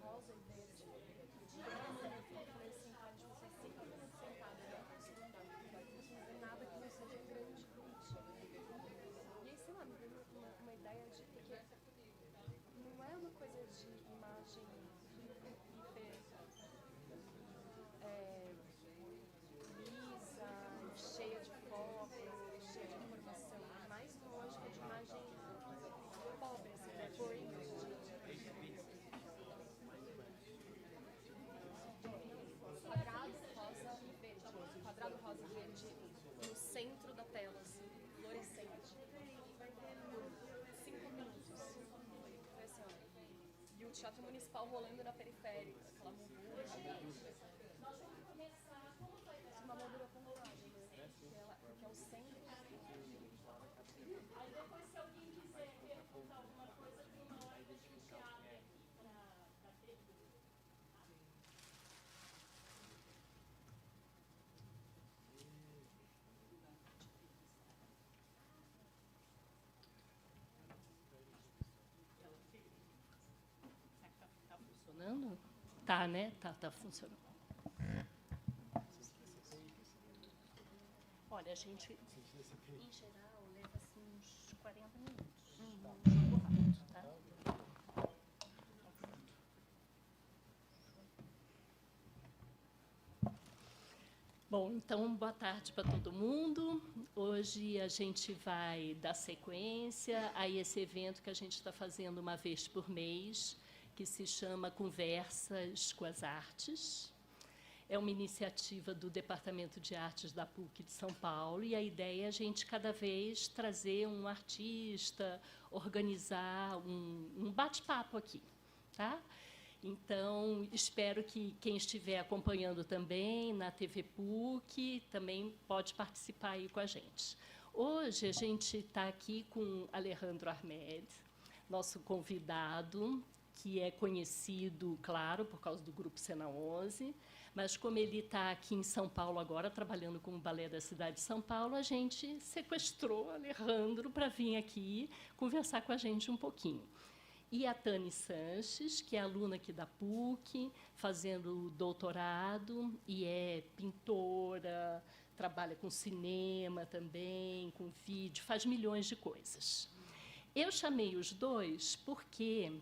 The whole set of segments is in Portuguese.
rosa e verde. Eu falei assim, cara, tipo, você fica muito sentada, eu não consigo andar. Você não vê nada que não seja grande, bonitinho. E aí, sei lá, me veio uma ideia de... Porque não é uma coisa de imagem hiper lisa, cheia de foco, cheia de informação. É mais uma lógica de imagem pobre, assim, né? Quadrado rosa e verde. Quadrado rosa e verde no centro da tela, assim, fluorescente. 5 minutos. Foi assim, ó. E o Teatro Municipal rolando na periférica, aquela moldura. Uma moldura com montagem, né? Porque é o centro. Aí depois, se alguém quiser perguntar alguma coisa, tem uma hora que a gente abre aqui para pergunta. Tá funcionando? Tá, né? Tá funcionando. Olha, a gente, em geral, leva assim, uns 40 minutos. Um jogo rápido, tá? Bom, então, boa tarde para todo mundo. Hoje a gente vai dar sequência a esse evento que a gente está fazendo uma vez por mês, que se chama Conversas com as Artes. É uma iniciativa do Departamento de Artes da PUC de São Paulo, e a ideia é a gente, cada vez, trazer um artista, organizar um bate-papo aqui. Tá? Então, espero que quem estiver acompanhando também na TV PUC também pode participar aí com a gente. Hoje, a gente está aqui com Alejandro Ahmed, nosso convidado, que é conhecido, claro, por causa do Grupo Cena 11, mas como ele está aqui em São Paulo agora, trabalhando com o Balé da cidade de São Paulo, a gente sequestrou Alejandro para vir aqui conversar com a gente um pouquinho. E a Tani Sanches, que é aluna aqui da PUC, fazendo doutorado, e é pintora, trabalha com cinema também, com vídeo, faz milhões de coisas. Eu chamei os dois porque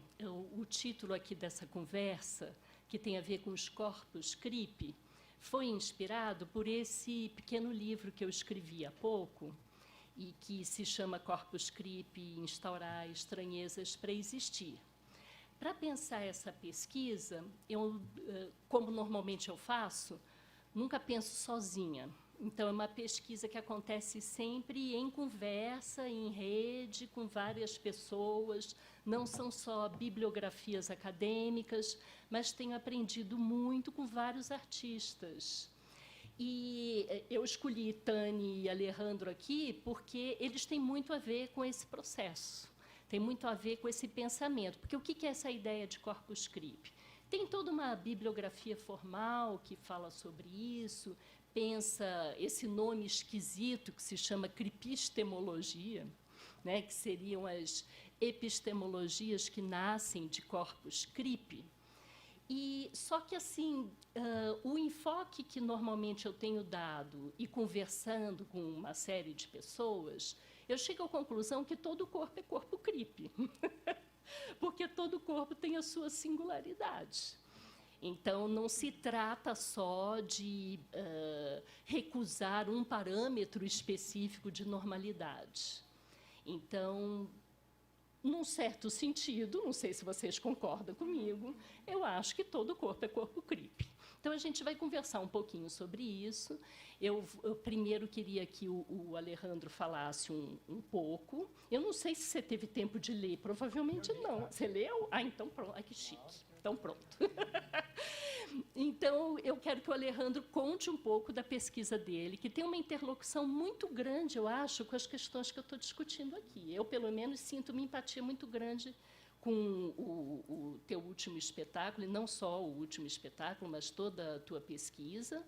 o título aqui dessa conversa, que tem a ver com os corpos creepy, foi inspirado por esse pequeno livro que eu escrevi há pouco, e que se chama Corpus Creepy, Instaurar Estranhezas para Existir. Para pensar essa pesquisa, eu, como normalmente eu faço, nunca penso sozinha. Então, é uma pesquisa que acontece sempre em conversa, em rede, com várias pessoas. Não são só bibliografias acadêmicas, mas tenho aprendido muito com vários artistas. E eu escolhi Tani e Alejandro aqui porque eles têm muito a ver com esse processo, tem muito a ver com esse pensamento. Porque o que é essa ideia de corpus creepy? Tem toda uma bibliografia formal que fala sobre isso, pensa esse nome esquisito que se chama creepistemologia, né, que seriam as epistemologias que nascem de corpus creepy. E só que assim, o enfoque que normalmente eu tenho dado e conversando com uma série de pessoas, eu chego à conclusão que todo corpo é corpo creepy, porque todo corpo tem a sua singularidade. Então, não se trata só de recusar um parâmetro específico de normalidade. Então, num certo sentido, não sei se vocês concordam comigo, eu acho que todo corpo é corpo creepy. Então, a gente vai conversar um pouquinho sobre isso. Eu primeiro queria que o Alejandro falasse um pouco. Eu não sei se você teve tempo de ler, provavelmente não. Você leu? Ah, então pronto. Ai, que chique. Então, pronto. Então, eu quero que o Alejandro conte um pouco da pesquisa dele, que tem uma interlocução muito grande, eu acho, com as questões que eu estou discutindo aqui. Eu, pelo menos, sinto uma empatia muito grande com o teu último espetáculo, e não só o último espetáculo, mas toda a tua pesquisa.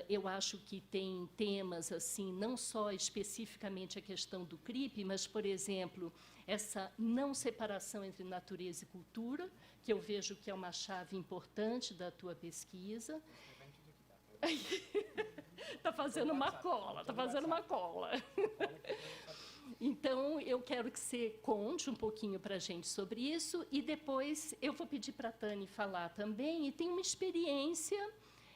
Eu acho que tem temas, assim, não só especificamente a questão do CRIP, mas, por exemplo, essa não separação entre natureza e cultura, que eu vejo que é uma chave importante da tua pesquisa. Está fazendo uma cola, está fazendo uma cola. Então, eu quero que você conte um pouquinho para a gente sobre isso, e depois eu vou pedir para a Tânia falar também, e tem uma experiência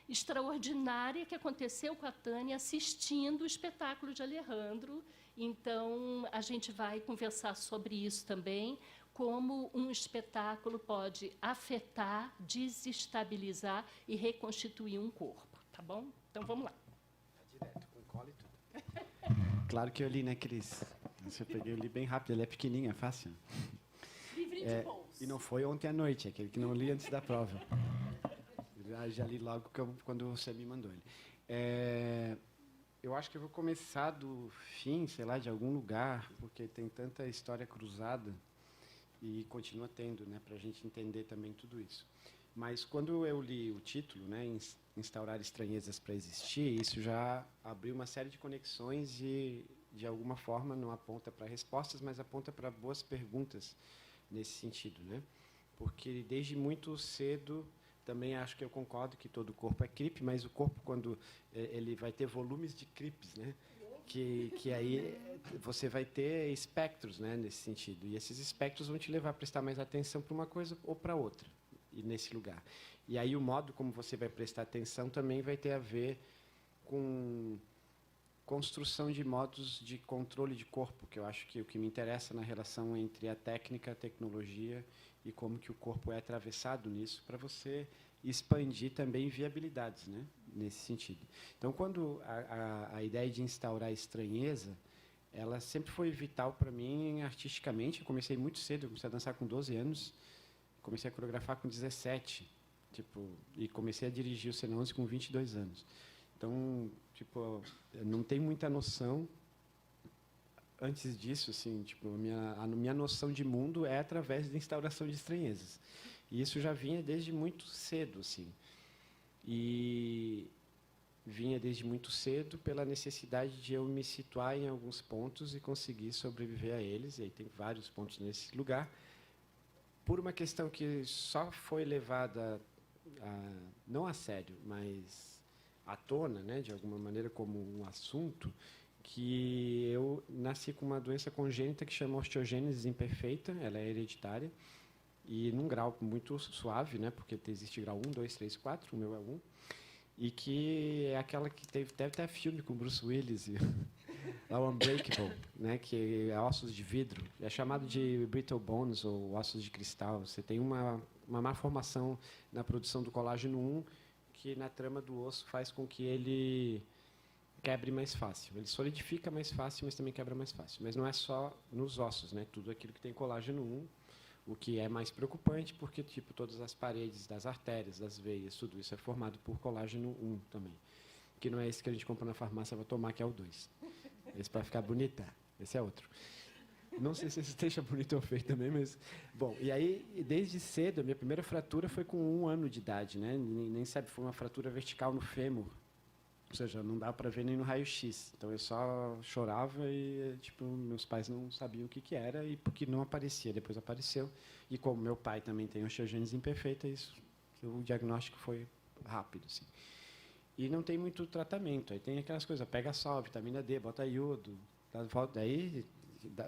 extraordinária que aconteceu com a Tânia assistindo o espetáculo de Alejandro. Então, a gente vai conversar sobre isso também, como um espetáculo pode afetar, desestabilizar e reconstituir um corpo, tá bom? Então, vamos lá. Direto, com cola e tudo. Claro que eu li, né, Cris? Eu peguei, eu li bem rápido, ele é pequenininho, é fácil. Livrinho de bolso. E não foi ontem à noite, é aquele que não li antes da prova. Já li logo quando você me mandou ele. Eu acho que eu vou começar do fim, sei lá, de algum lugar, porque tem tanta história cruzada e continua tendo, né, para a gente entender também tudo isso. Mas quando eu li o título, né, Instaurar Estranhezas para Existir, isso já abriu uma série de conexões e, de alguma forma, não aponta para respostas, mas aponta para boas perguntas nesse sentido, né? Porque desde muito cedo também acho que eu concordo que todo corpo é CRIP, mas o corpo, quando ele vai ter volumes de CRIPs, né? Que aí você vai ter espectros, né, nesse sentido. E esses espectros vão te levar a prestar mais atenção para uma coisa ou para outra, e nesse lugar. E aí o modo como você vai prestar atenção também vai ter a ver com construção de modos de controle de corpo, que eu acho que o que me interessa na relação entre a técnica, a tecnologia e como que o corpo é atravessado nisso, para você expandir também viabilidades, né, nesse sentido. Então, quando a ideia de instaurar estranheza, ela sempre foi vital para mim artisticamente. Eu comecei muito cedo, eu comecei a dançar com 12 anos, comecei a coreografar com 17, e comecei a dirigir o C11 com 22 anos. Então, eu não tenho muita noção antes disso, assim, a minha noção de mundo é através da instauração de estranhezas. E isso já vinha desde muito cedo, assim. E vinha desde muito cedo pela necessidade de eu me situar em alguns pontos e conseguir sobreviver a eles, e aí tem vários pontos nesse lugar, por uma questão que só foi levada, não a sério, mas à tona, né, de alguma maneira, como um assunto, que eu nasci com uma doença congênita que chama osteogênese imperfeita, ela é hereditária, e num grau muito suave, né, porque existe grau 1, 2, 3, 4, o meu é 1, e que é aquela que deve ter filme com Bruce Willis, lá o Unbreakable, né, que é ossos de vidro, é chamado de brittle bones ou ossos de cristal. Você tem uma má formação na produção do colágeno 1, que na trama do osso faz com que ele quebre mais fácil. Ele solidifica mais fácil, mas também quebra mais fácil. Mas não é só nos ossos, né? Tudo aquilo que tem colágeno 1, o que é mais preocupante, porque todas as paredes das artérias, das veias, tudo isso é formado por colágeno 1 também. Que não é esse que a gente compra na farmácia para tomar, que é o 2. Esse para ficar bonita. Esse é outro. Não sei se esse esteja bonito ou feio também, mas... Bom, e aí, desde cedo, a minha primeira fratura foi com 1 ano de idade, né? Nem sabe, foi uma fratura vertical no fêmur. Ou seja, não dá para ver nem no raio-x. Então, eu só chorava e, meus pais não sabiam o que era, e porque não aparecia. Depois apareceu. E como meu pai também tem osteogênese imperfeita, o diagnóstico foi rápido, assim. E não tem muito tratamento. Aí tem aquelas coisas, pega sol, vitamina D, bota iodo,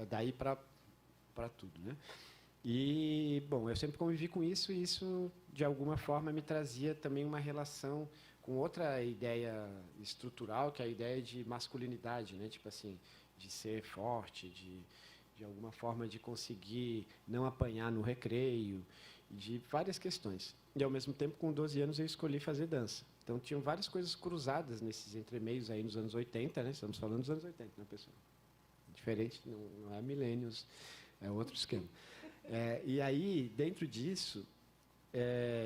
daí para tudo, né? E, bom, eu sempre convivi com isso, e isso, de alguma forma, me trazia também uma relação com outra ideia estrutural, que é a ideia de masculinidade, né? De ser forte, de alguma forma de conseguir não apanhar no recreio, de várias questões. E, ao mesmo tempo, com 12 anos, eu escolhi fazer dança. Então, tinham várias coisas cruzadas nesses entremeios aí nos anos 80, né? Estamos falando dos anos 80, né, pessoal? Diferente, não é milênios, é outro esquema. E aí, dentro disso,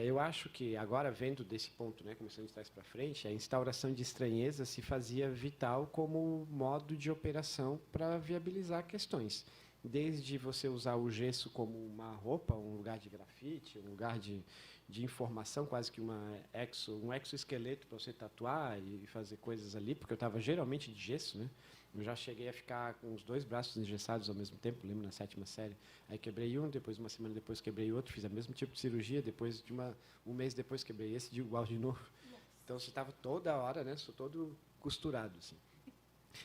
eu acho que, agora vendo desse ponto, né, começando de trás para frente, a instauração de estranheza se fazia vital como modo de operação para viabilizar questões. Desde você usar o gesso como uma roupa, um lugar de grafite, um lugar de de informação, quase que um exoesqueleto para você tatuar e fazer coisas ali, porque eu estava geralmente de gesso, né? Eu já cheguei a ficar com os 2 braços engessados ao mesmo tempo, lembro, na 7ª série. Aí quebrei um, depois, uma semana depois, quebrei outro, fiz o mesmo tipo de cirurgia, depois de um mês depois, quebrei esse, igual de novo. Então, você estava toda hora, né? Sou todo costurado, assim.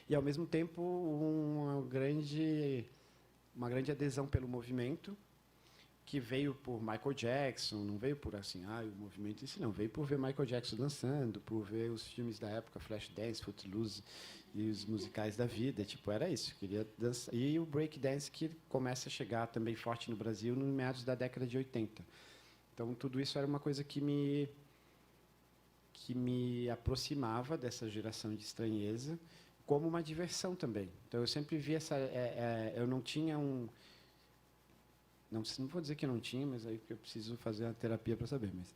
E, ao mesmo tempo, uma grande adesão pelo movimento, que veio por Michael Jackson, não veio por assim, o movimento em si, não. Veio por ver Michael Jackson dançando, por ver os filmes da época, Flashdance, Footloose e os musicais da vida. Tipo, era isso, queria dançar. E o breakdance, que começa a chegar também forte no Brasil no meados da década de 80. Então, tudo isso era uma coisa que me aproximava dessa geração de estranheza, como uma diversão também. Então, eu sempre vi eu não tinha não vou dizer que eu não tinha, mas aí eu preciso fazer a terapia para saber. Mas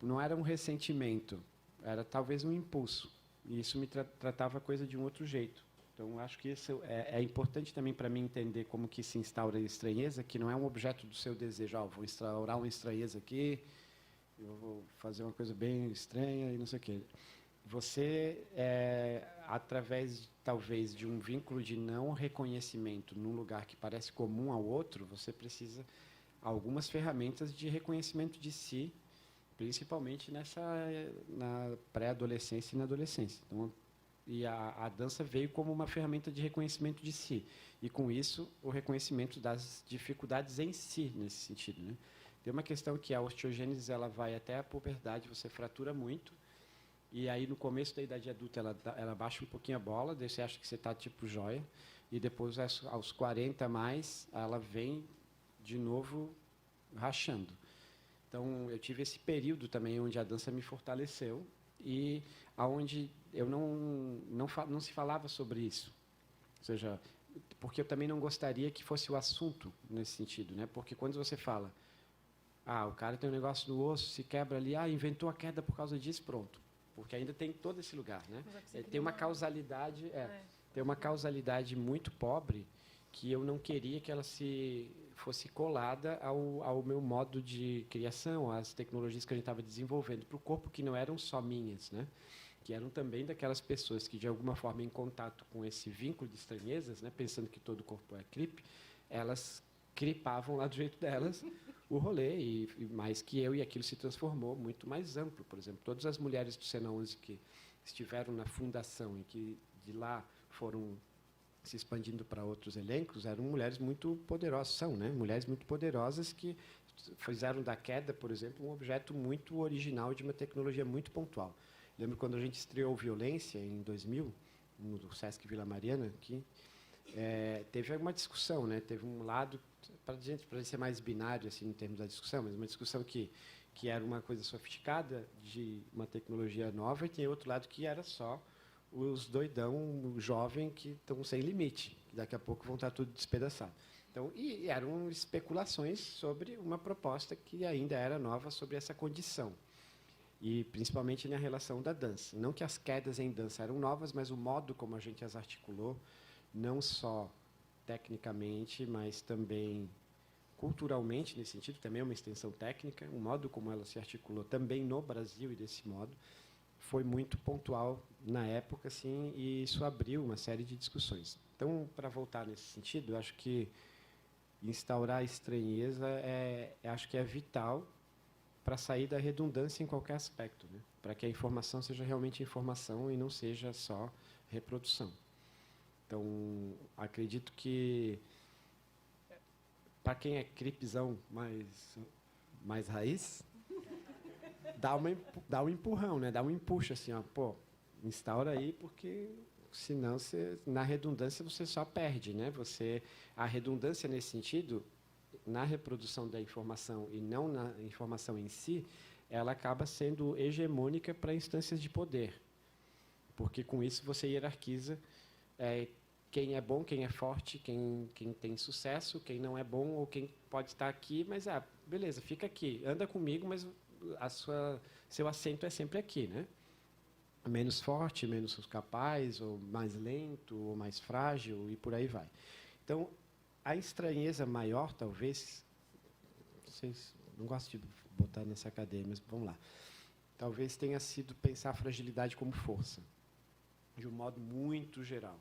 não era um ressentimento, era talvez um impulso. E isso me tratava a coisa de um outro jeito. Então, acho que isso é importante também para mim entender como que se instaura a estranheza, que não é um objeto do seu desejo. Vou instaurar uma estranheza aqui, eu vou fazer uma coisa bem estranha e não sei o quê. Você, através, talvez, de um vínculo de não reconhecimento num lugar que parece comum ao outro, você precisa algumas ferramentas de reconhecimento de si, principalmente na pré-adolescência e na adolescência. Então, e a dança veio como uma ferramenta de reconhecimento de si. E, com isso, o reconhecimento das dificuldades em si, nesse sentido, né? Tem uma questão que a osteogênese ela vai até a puberdade, você fratura muito, e aí, no começo da idade adulta, ela baixa um pouquinho a bola, daí você acha que você está tipo joia, e depois, aos 40 mais, ela vem de novo rachando. Então, eu tive esse período também onde a dança me fortaleceu e aonde eu não se falava sobre isso. Ou seja, porque eu também não gostaria que fosse o assunto nesse sentido, né? Porque quando você fala, o cara tem um negócio no osso, se quebra ali, inventou a queda por causa disso, pronto. Porque ainda tem todo esse lugar, né? Tem uma causalidade, tem uma causalidade muito pobre que eu não queria que ela fosse colada ao meu modo de criação, às tecnologias que a gente estava desenvolvendo para o corpo, que não eram só minhas, né? Que eram também daquelas pessoas que, de alguma forma, em contato com esse vínculo de estranhezas, né? Pensando que todo o corpo é clipe, elas clipavam lá do jeito delas o rolê, e mais que eu, e aquilo se transformou muito mais amplo. Por exemplo, todas as mulheres do Cena 11 que estiveram na fundação e que de lá foram se expandindo para outros elencos, eram mulheres muito poderosas, são, né? Mulheres muito poderosas que fizeram da queda, por exemplo, um objeto muito original de uma tecnologia muito pontual. Lembro quando a gente estreou Violência, em 2000, no Sesc Vila Mariana, aqui, teve uma discussão, né? Teve um lado, para a gente ser mais binário assim, em termos da discussão, mas uma discussão que era uma coisa sofisticada, de uma tecnologia nova, e tem outro lado que era só os doidão jovem que estão sem limite, que daqui a pouco vão estar tudo despedaçado. Então, e eram especulações sobre uma proposta que ainda era nova sobre essa condição, e principalmente na relação da dança. Não que as quedas em dança eram novas, mas o modo como a gente as articulou, não só tecnicamente, mas também culturalmente, nesse sentido, também é uma extensão técnica, o modo como ela se articulou também no Brasil, e desse modo, foi muito pontual na época, assim, e isso abriu uma série de discussões. Então, para voltar nesse sentido, eu acho que instaurar a estranheza acho que é vital para sair da redundância em qualquer aspecto, né? Para que a informação seja realmente informação e não seja só reprodução. Então, acredito que, para quem é cripzão mais raiz, dá um empurrão, né? Dá um empuxo, assim, instaura aí, porque senão na redundância você só perde, né? A redundância nesse sentido, na reprodução da informação e não na informação em si, ela acaba sendo hegemônica para instâncias de poder, porque com isso você hierarquiza quem é bom, quem é forte, quem tem sucesso, quem não é bom, ou quem pode estar aqui, mas beleza, fica aqui, anda comigo, mas seu assento é sempre aqui, né? Menos forte, menos capaz, ou mais lento, ou mais frágil, e por aí vai. Então, a estranheza maior, talvez, não gosto de botar nessa cadeia, mas vamos lá. Talvez tenha sido pensar a fragilidade como força, de um modo muito geral.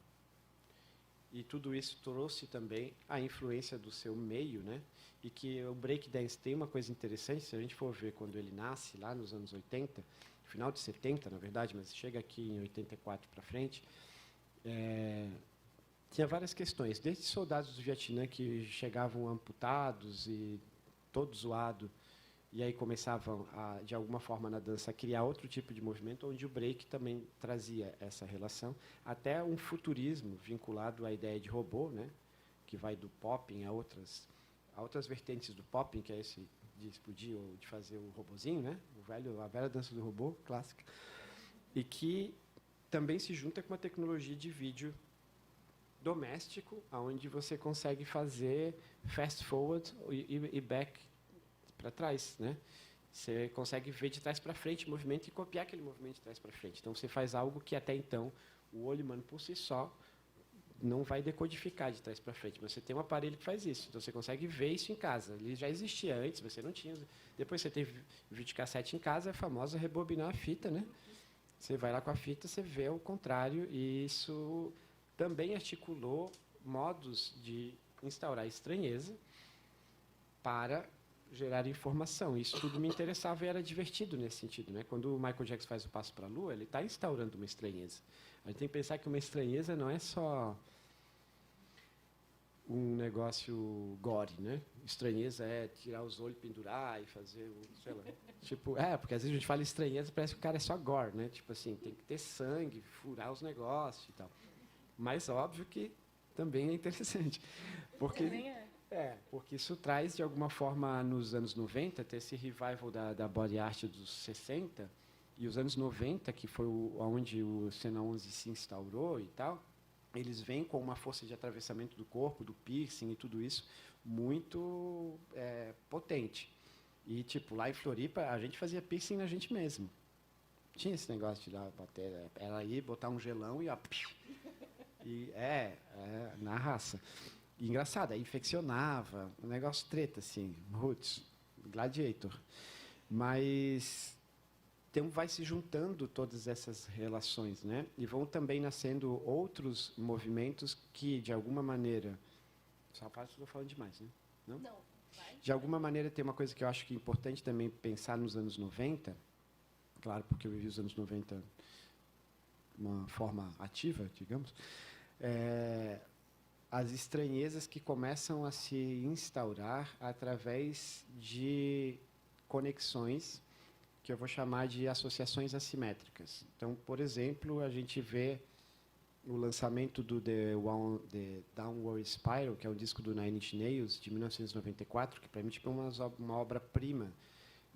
E tudo isso trouxe também a influência do seu meio, né? E que o breakdance tem uma coisa interessante, se a gente for ver quando ele nasce, lá nos anos 80, final de 70, na verdade, mas chega aqui em 84 para frente, tinha várias questões, desde soldados do Vietnã que chegavam amputados e todo zoado, e aí começavam, de alguma forma, na dança, a criar outro tipo de movimento, onde o break também trazia essa relação, até um futurismo vinculado à ideia de robô, né, que vai do popping a outras vertentes do popping, que é esse de explodir ou de fazer o robozinho, né, a velha dança do robô, clássica, e que também se junta com uma tecnologia de vídeo doméstico, onde você consegue fazer fast forward e back para trás, né? Você consegue ver de trás para frente o movimento e copiar aquele movimento de trás para frente. Então, você faz algo que, até então, o olho humano, por si só, não vai decodificar de trás para frente. Mas você tem um aparelho que faz isso. Então, você consegue ver isso em casa. Ele já existia antes, você não tinha. Depois, você teve videocassete em casa, a famosa rebobinar a fita, né? Você vai lá com a fita, você vê o contrário, e isso também articulou modos de instaurar estranheza para gerar informação. Isso tudo me interessava e era divertido nesse sentido, né? Quando o Michael Jackson faz o passo para a Lua, ele está instaurando uma estranheza. A gente tem que pensar que uma estranheza não é só um negócio gore, né? Estranheza é tirar os olhos, pendurar e fazer, sei lá. Tipo, porque às vezes a gente fala estranheza, parece que o cara é só gore, né? Tipo assim, tem que ter sangue, furar os negócios e tal. Mas óbvio que também é interessante, porque Também é. Porque isso traz, de alguma forma, nos anos 90, ter esse revival da body art dos 60, e os anos 90, que foi onde o Cena 11 se instaurou e tal, eles vêm com uma força de atravessamento do corpo, do piercing e tudo isso, muito potente. E, tipo, lá em Floripa, a gente fazia piercing na gente mesmo. Tinha esse negócio de lá bater, era ir, botar um gelão e, ó, e na raça. E engraçado, aí infeccionava, um negócio treta, assim, roots, gladiator. Mas vai se juntando todas essas relações, né? E vão também nascendo outros movimentos que, de alguma maneira... Só faz que eu estou falando demais, né? Não, vai. De alguma maneira, tem uma coisa que eu acho que é importante também pensar nos anos 90, claro, porque eu vivi os anos 90 de uma forma ativa, digamos, as estranhezas que começam a se instaurar através de conexões que eu vou chamar de associações assimétricas. Então, por exemplo, a gente vê o lançamento do The Downward Spiral, que é um disco do Nine Inch Nails, de 1994, que, para mim, tipo, é uma obra-prima.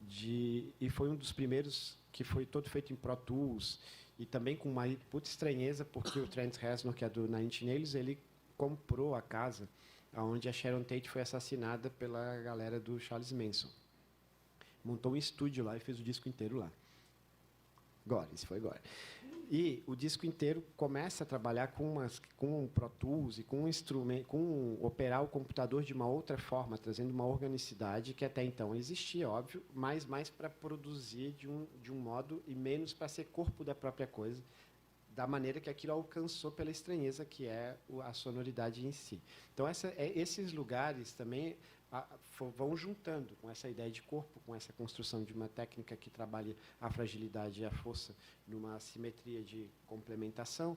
E foi um dos primeiros que foi todo feito em Pro Tools, e também com uma puta estranheza, porque o Trent Reznor, que é do Nine Inch Nails, ele comprou a casa onde a Sharon Tate foi assassinada pela galera do Charles Manson. Montou um estúdio lá e fez o disco inteiro lá. Isso foi agora. E o disco inteiro começa a trabalhar com Pro Tools e com um instrumento, com operar o computador de uma outra forma, trazendo uma organicidade que até então existia, óbvio, mas mais para produzir de um modo e menos para ser corpo da própria coisa, da maneira que aquilo alcançou pela estranheza que é a sonoridade em si. Então, esses lugares também vão juntando com essa ideia de corpo, com essa construção de uma técnica que trabalha a fragilidade e a força numa simetria de complementação,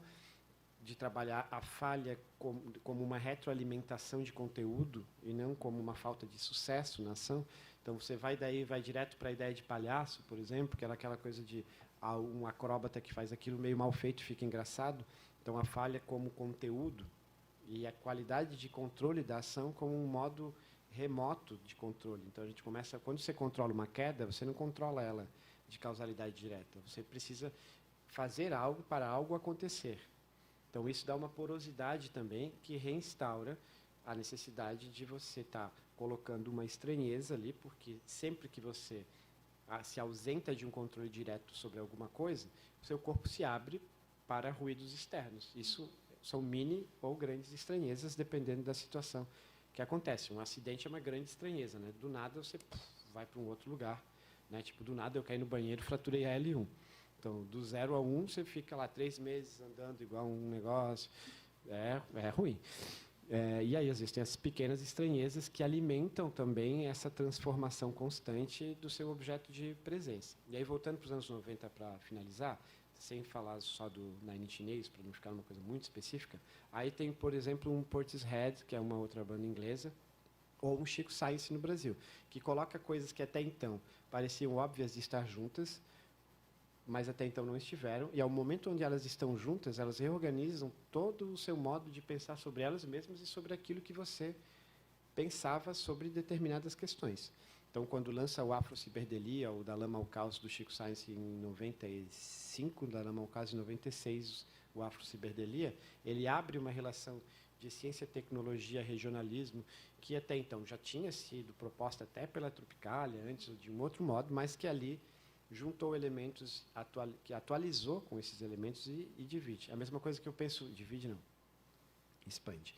de trabalhar a falha como uma retroalimentação de conteúdo e não como uma falta de sucesso na ação. Então, você vai direto para a ideia de palhaço, por exemplo, que era aquela coisa de um acróbata que faz aquilo meio mal feito fica engraçado. Então, a falha como conteúdo e a qualidade de controle da ação como um modo remoto de controle. Então, a gente começa... Quando você controla uma queda, você não controla ela de causalidade direta. Você precisa fazer algo para algo acontecer. Então, isso dá uma porosidade também que reinstaura a necessidade de você estar colocando uma estranheza ali, porque sempre que você se ausenta de um controle direto sobre alguma coisa, o seu corpo se abre para ruídos externos. Isso são mini ou grandes estranhezas, dependendo da situação que acontece. Um acidente é uma grande estranheza, né? Do nada você vai para um outro lugar, né? Tipo, do nada eu caí no banheiro, fraturei a L1. Então, do 0 a 1, você fica lá 3 meses andando igual um negócio. É ruim. E aí, às vezes, tem essas pequenas estranhezas que alimentam também essa transformação constante do seu objeto de presença. E aí, voltando para os anos 90 para finalizar, sem falar só do Nine Inch Nails, para não ficar uma coisa muito específica, aí tem, por exemplo, um Portishead, que é uma outra banda inglesa, ou um Chico Science no Brasil, que coloca coisas que até então pareciam óbvias de estar juntas, mas até então não estiveram, e ao momento onde elas estão juntas, elas reorganizam todo o seu modo de pensar sobre elas mesmas e sobre aquilo que você pensava sobre determinadas questões. Então, quando lança o Afro Ciberdelia, ou Da Lama ao Caos, do Chico Science, em 95, Da Lama ao Caos, em 96, o Afro Ciberdelia, ele abre uma relação de ciência, tecnologia, regionalismo, que até então já tinha sido proposta até pela Tropicália, antes de um outro modo, mas que ali juntou elementos, que atualizou com esses elementos e divide. A mesma coisa que eu penso, divide não, expande.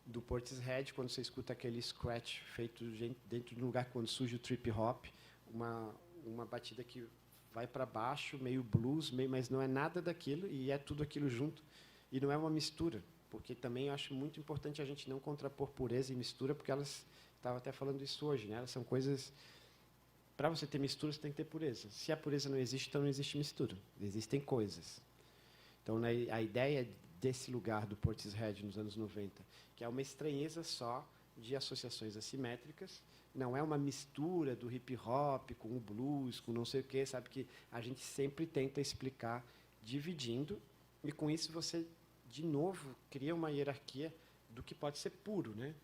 Do Portishead, quando você escuta aquele scratch feito dentro de um lugar quando surge o trip hop, uma batida que vai para baixo, meio blues, mas não é nada daquilo e é tudo aquilo junto. E não é uma mistura, porque também eu acho muito importante a gente não contrapor pureza e mistura, porque elas, estava até falando isso hoje, né? Elas são coisas. Para você ter mistura, você tem que ter pureza. Se a pureza não existe, então não existe mistura. Existem coisas. Então, a ideia desse lugar do Portishead nos anos 90, que é uma estranheza só de associações assimétricas, não é uma mistura do hip hop com o blues, com não sei o quê, sabe, que a gente sempre tenta explicar dividindo, e com isso você, de novo, cria uma hierarquia do que pode ser puro, né?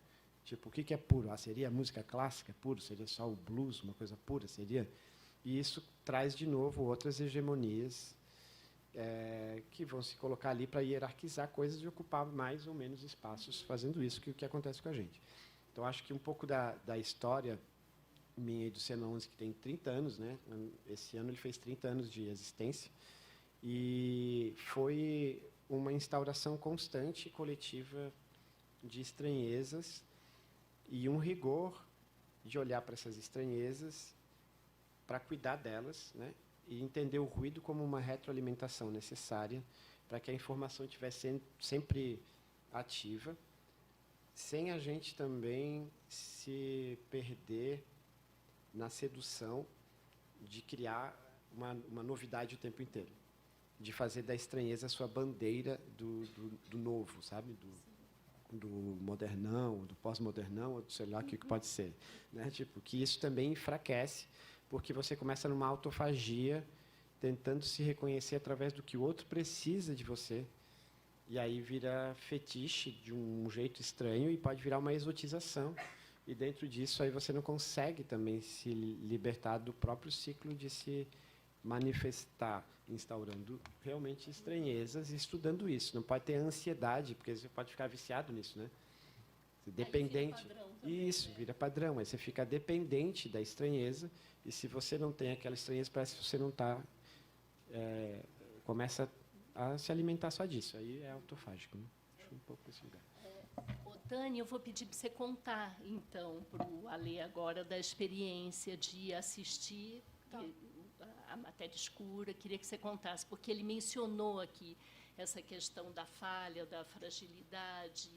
Tipo, o que é puro? Seria a música clássica puro? Seria só o blues, uma coisa pura? Seria? E isso traz, de novo, outras hegemonias que vão se colocar ali para hierarquizar coisas e ocupar mais ou menos espaços fazendo isso, que é o que acontece com a gente. Então, acho que um pouco da história minha e do Cena 11, que tem 30 anos, né? Esse ano ele fez 30 anos de existência, e foi uma instauração constante, coletiva, de estranhezas, e um rigor de olhar para essas estranhezas, para cuidar delas, né? E entender o ruído como uma retroalimentação necessária para que a informação estivesse sempre ativa, sem a gente também se perder na sedução de criar uma novidade o tempo inteiro, de fazer da estranheza a sua bandeira do novo, sabe? Do modernão, do pós-modernão, ou sei lá o que pode ser, né? Tipo, que isso também enfraquece, porque você começa numa autofagia, tentando se reconhecer através do que o outro precisa de você, e aí vira fetiche de um jeito estranho e pode virar uma exotização, e dentro disso aí você não consegue também se libertar do próprio ciclo de se manifestar, instaurando realmente estranhezas e estudando isso. Não pode ter ansiedade, porque você pode ficar viciado nisso, né? Dependente. Vira padrão também, Isso, vira padrão. Aí você fica dependente da estranheza, e se você não tem aquela estranheza, parece que você não está... começa a se alimentar só disso. Aí é autofágico, né? Acho um pouco esse lugar. Tânia, eu vou pedir para você contar, então, para o Alê agora da experiência de assistir a Matéria Escura. Queria que você contasse, porque ele mencionou aqui essa questão da falha, da fragilidade,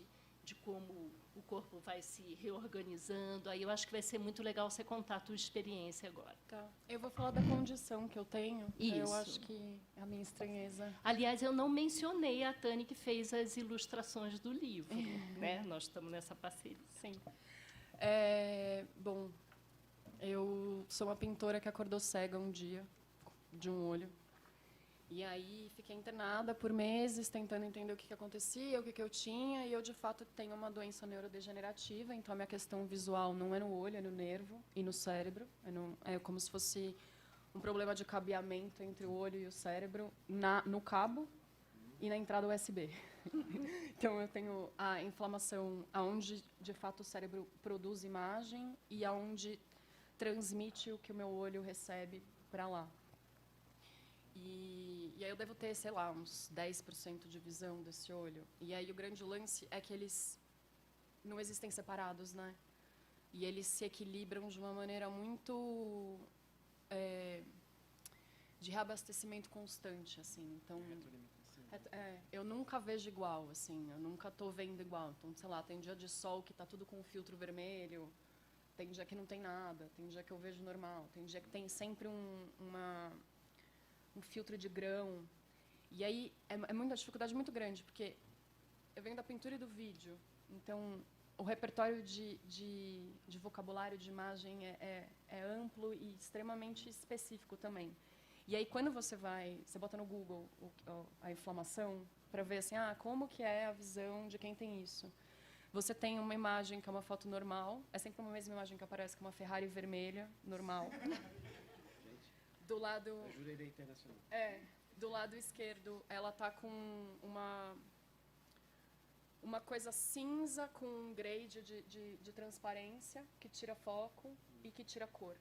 de como o corpo vai se reorganizando. Aí eu acho que vai ser muito legal você contar a tua experiência agora. Tá. Eu vou falar da condição que eu tenho. Isso. Eu acho que a minha estranheza... Aliás, eu não mencionei a Tânia, que fez as ilustrações do livro, né? Nós estamos nessa parceria. Sim. Bom, eu sou uma pintora que acordou cega um dia, de um olho. E aí fiquei internada por meses, tentando entender o que acontecia, o que eu tinha. E eu, de fato, tenho uma doença neurodegenerativa. Então, a minha questão visual não é no olho, é no nervo e no cérebro. É como se fosse um problema de cabeamento entre o olho e o cérebro no cabo e na entrada USB. Então, eu tenho a inflamação aonde, de fato, o cérebro produz imagem e aonde transmite o que o meu olho recebe para lá. E aí eu devo ter, sei lá, uns 10% de visão desse olho. E aí o grande lance é que eles não existem separados, né? e eles se equilibram de uma maneira muito de reabastecimento constante, assim. Então, eu nunca vejo igual, assim. Eu nunca estou vendo igual. Então, sei lá, tem dia de sol que está tudo com um filtro vermelho, tem dia que não tem nada, tem dia que eu vejo normal, tem dia que tem sempre um filtro de grão. E aí é uma dificuldade muito grande, porque eu venho da pintura e do vídeo, então o repertório de vocabulário, de imagem é amplo e extremamente específico também. E aí, quando você bota no Google a inflamação, para ver assim, como que é a visão de quem tem isso. Você tem uma imagem que é uma foto normal, é sempre uma mesma imagem que aparece, que é uma Ferrari vermelha, normal. Do lado... A jurerê internacional. Do lado esquerdo, ela está com uma coisa cinza com um grade de transparência, que tira foco e que tira cor.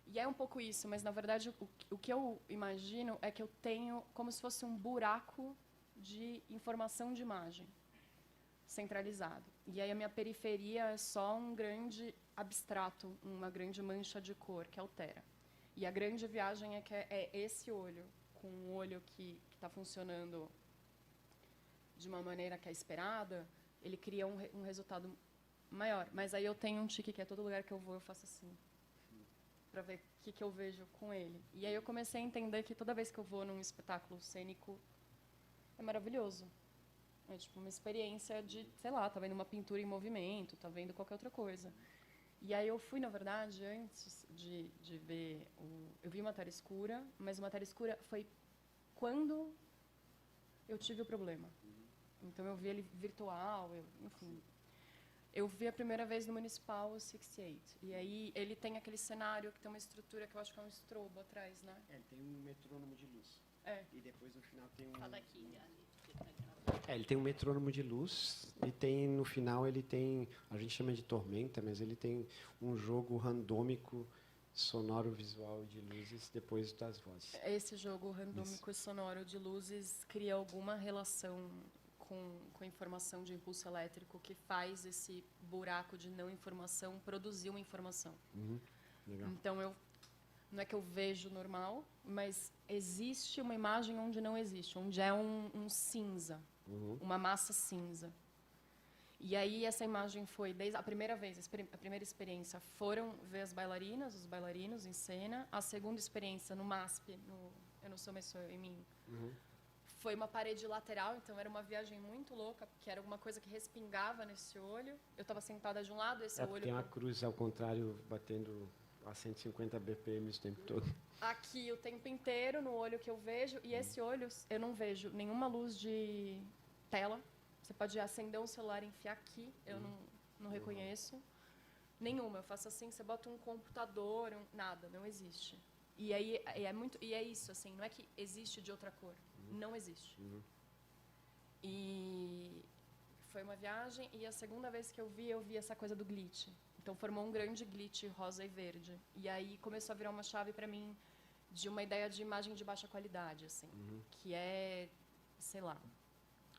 E é um pouco isso, mas, na verdade, o que eu imagino é que eu tenho como se fosse um buraco de informação de imagem centralizado. E aí a minha periferia é só um grande abstrato, uma grande mancha de cor que altera. E a grande viagem é que é esse olho, com um olho que está funcionando de uma maneira que é esperada, ele cria um resultado maior. Mas aí eu tenho um tique que é todo lugar que eu vou, eu faço assim, para ver o que eu vejo com ele. E aí eu comecei a entender que toda vez que eu vou num espetáculo cênico, é maravilhoso. É tipo uma experiência de, sei lá, tá vendo uma pintura em movimento, tá vendo qualquer outra coisa. E aí eu fui, na verdade, antes de ver eu vi Matéria Escura, mas o Matéria Escura foi quando eu tive o problema. Então eu vi ele virtual, enfim. Eu vi a primeira vez no Municipal, o 68. E aí ele tem aquele cenário que tem uma estrutura que eu acho que é um estrobo atrás, né? Ele tem um metrônomo de luz. E depois no final tem um... Fala aqui, Ali. ele tem um metrônomo de luz e tem no final ele tem, a gente chama de tormenta, mas ele tem um jogo randômico sonoro visual de luzes depois das vozes. Esse jogo randômico e sonoro de luzes cria alguma relação com a informação de impulso elétrico que faz esse buraco de não informação produzir uma informação. Legal. Então não é que eu vejo normal, mas existe uma imagem onde não existe, onde é um cinza, uma massa cinza. E aí essa imagem foi, desde a primeira vez, a primeira experiência foram ver as bailarinas, os bailarinos em cena. A segunda experiência no MASP, no Eu Não Sou Mais Sou Eu em Mim, foi uma parede lateral, então era uma viagem muito louca, porque era alguma coisa que respingava nesse olho. Eu estava sentada de um lado, esse olho... Tem uma cruz ao contrário, batendo a 150 BPM o tempo todo. Aqui o tempo inteiro, no olho que eu vejo, e esse olho eu não vejo nenhuma luz de tela. Você pode acender um celular e enfiar aqui, eu não reconheço. Nenhuma, eu faço assim, você bota um computador, nada, não existe. E aí é isso, assim, não é que existe de outra cor, não existe. E foi uma viagem, e a segunda vez que eu vi essa coisa do glitch. Então formou um grande glitch rosa e verde. E aí começou a virar uma chave para mim de uma ideia de imagem de baixa qualidade, assim, que é, sei lá,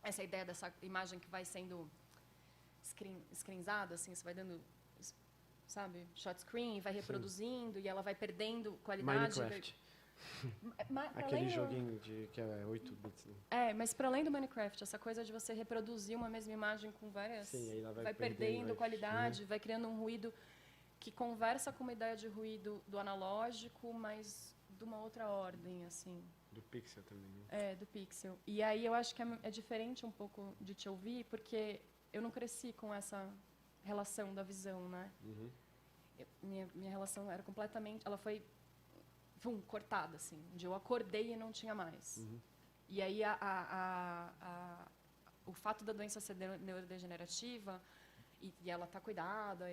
essa ideia dessa imagem que vai sendo screenizada, assim, você vai dando, sabe, shot screen, vai reproduzindo e ela vai perdendo qualidade. Minecraft. Aquele joguinho que é 8 bits. Né? Mas para além do Minecraft, essa coisa de você reproduzir uma mesma imagem com várias... Sim, aí ela vai perdendo qualidade, vai criando um ruído que conversa com uma ideia de ruído do analógico, mas de uma outra ordem, assim. Do pixel também, né? Do pixel. E aí eu acho que é diferente um pouco de te ouvir, porque eu não cresci com essa relação da visão, né? Minha relação era completamente... Ela foi... cortada, assim, onde eu acordei e não tinha mais. E aí o fato da doença ser neurodegenerativa e ela tá cuidada,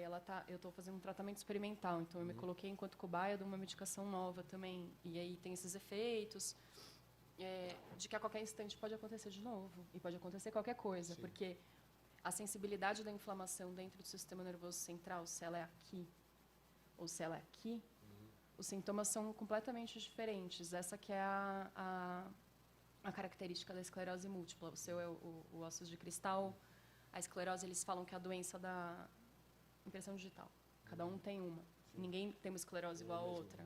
eu estou fazendo um tratamento experimental, então eu me coloquei enquanto cobaia de uma medicação nova também. E aí tem esses efeitos de que a qualquer instante pode acontecer de novo e pode acontecer qualquer coisa, porque a sensibilidade da inflamação dentro do sistema nervoso central, se ela é aqui ou se ela é aqui, os sintomas são completamente diferentes. Essa que é a característica da esclerose múltipla. O seu é o ossos de cristal. A esclerose, eles falam que é a doença da impressão digital. Cada um tem uma. Ninguém tem uma esclerose igual a outra.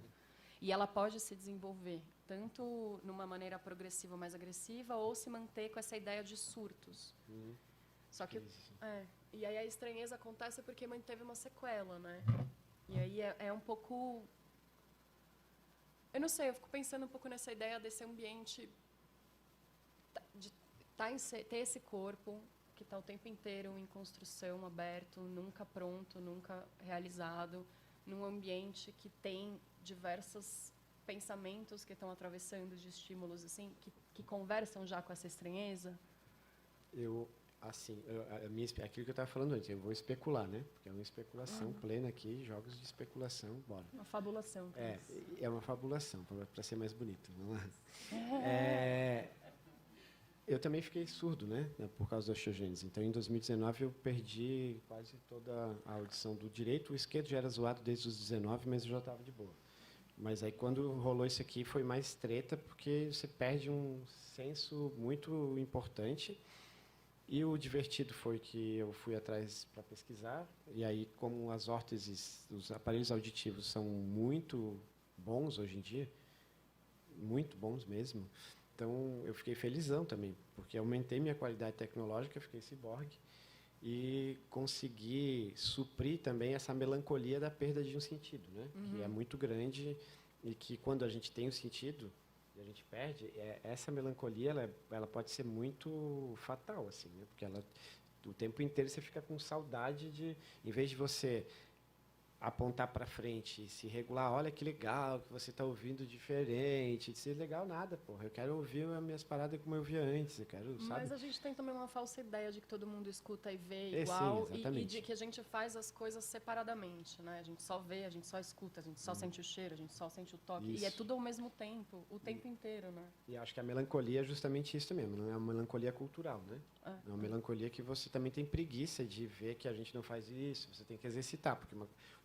E ela pode se desenvolver, tanto numa maneira progressiva ou mais agressiva, ou se manter com essa ideia de surtos. Só que... e aí a estranheza acontece porque manteve uma sequela, né? E aí é um pouco... Eu não sei, eu fico pensando um pouco nessa ideia desse ambiente, de ter esse corpo que está o tempo inteiro em construção, aberto, nunca pronto, nunca realizado, num ambiente que tem diversos pensamentos que estão atravessando de estímulos assim, que conversam já com essa estranheza. Aquilo que eu estava falando antes, eu vou especular, né? Porque é uma especulação plena aqui, jogos de especulação, bora. Uma fabulação. É uma fabulação, para ser mais bonito. Vamos lá. Eu também fiquei surdo, né? Por causa da osteogênese. Então, em 2019, eu perdi quase toda a audição do direito. O esquerdo já era zoado desde os 19, mas eu já estava de boa. Mas aí, quando rolou isso aqui, foi mais treta, porque você perde um senso muito importante. E o divertido foi que eu fui atrás para pesquisar. E aí, como as órteses, os aparelhos auditivos são muito bons hoje em dia, muito bons mesmo, então eu fiquei felizão também, porque aumentei minha qualidade tecnológica, fiquei ciborgue e consegui suprir também essa melancolia da perda de um sentido, né? Que é muito grande e que quando a gente tem o sentido e a gente perde, essa melancolia ela pode ser muito fatal, assim, né? Porque o tempo inteiro você fica com saudade de, em vez de você apontar para frente e se regular, olha que legal que você está ouvindo diferente, isso é legal nada, porra, eu quero ouvir as minhas paradas como eu via antes, eu quero, sabe? Mas a gente tem também uma falsa ideia de que todo mundo escuta e vê igual, sim, e de que a gente faz as coisas separadamente, né? A gente só vê, a gente só escuta, a gente só sente o cheiro, a gente só sente o toque, Isso. e é tudo ao mesmo tempo, o tempo inteiro, né? E acho que a melancolia é justamente isso mesmo, não é uma melancolia cultural, né? É uma melancolia que você também tem preguiça de ver que a gente não faz isso, você tem que exercitar, porque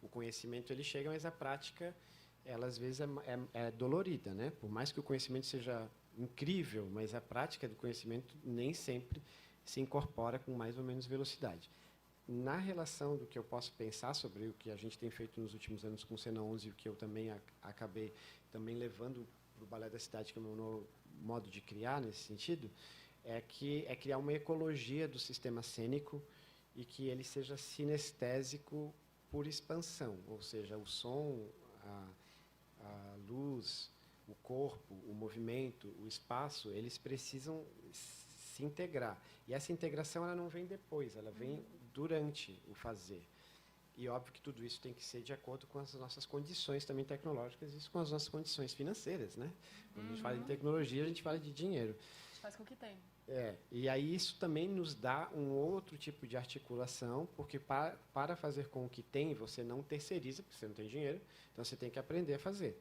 o conhecimento ele chega, mas a prática, ela às vezes é dolorida, né? Por mais que o conhecimento seja incrível, mas a prática do conhecimento nem sempre se incorpora com mais ou menos velocidade. Na relação do que eu posso pensar sobre o que a gente tem feito nos últimos anos com o Cena 11 e o que eu também acabei também levando para o Balé da Cidade, que é o meu novo modo de criar nesse sentido, é criar uma ecologia do sistema cênico e que ele seja sinestésico por expansão, ou seja, o som, a luz, o corpo, o movimento, o espaço, eles precisam se integrar. E essa integração ela não vem depois, ela vem durante o fazer. E óbvio que tudo isso tem que ser de acordo com as nossas condições também tecnológicas e com as nossas condições financeiras, né? Quando a gente fala de tecnologia, a gente fala de dinheiro. A gente faz com o que tem. E aí isso também nos dá um outro tipo de articulação, porque para fazer com o que tem, você não terceiriza, porque você não tem dinheiro, então você tem que aprender a fazer.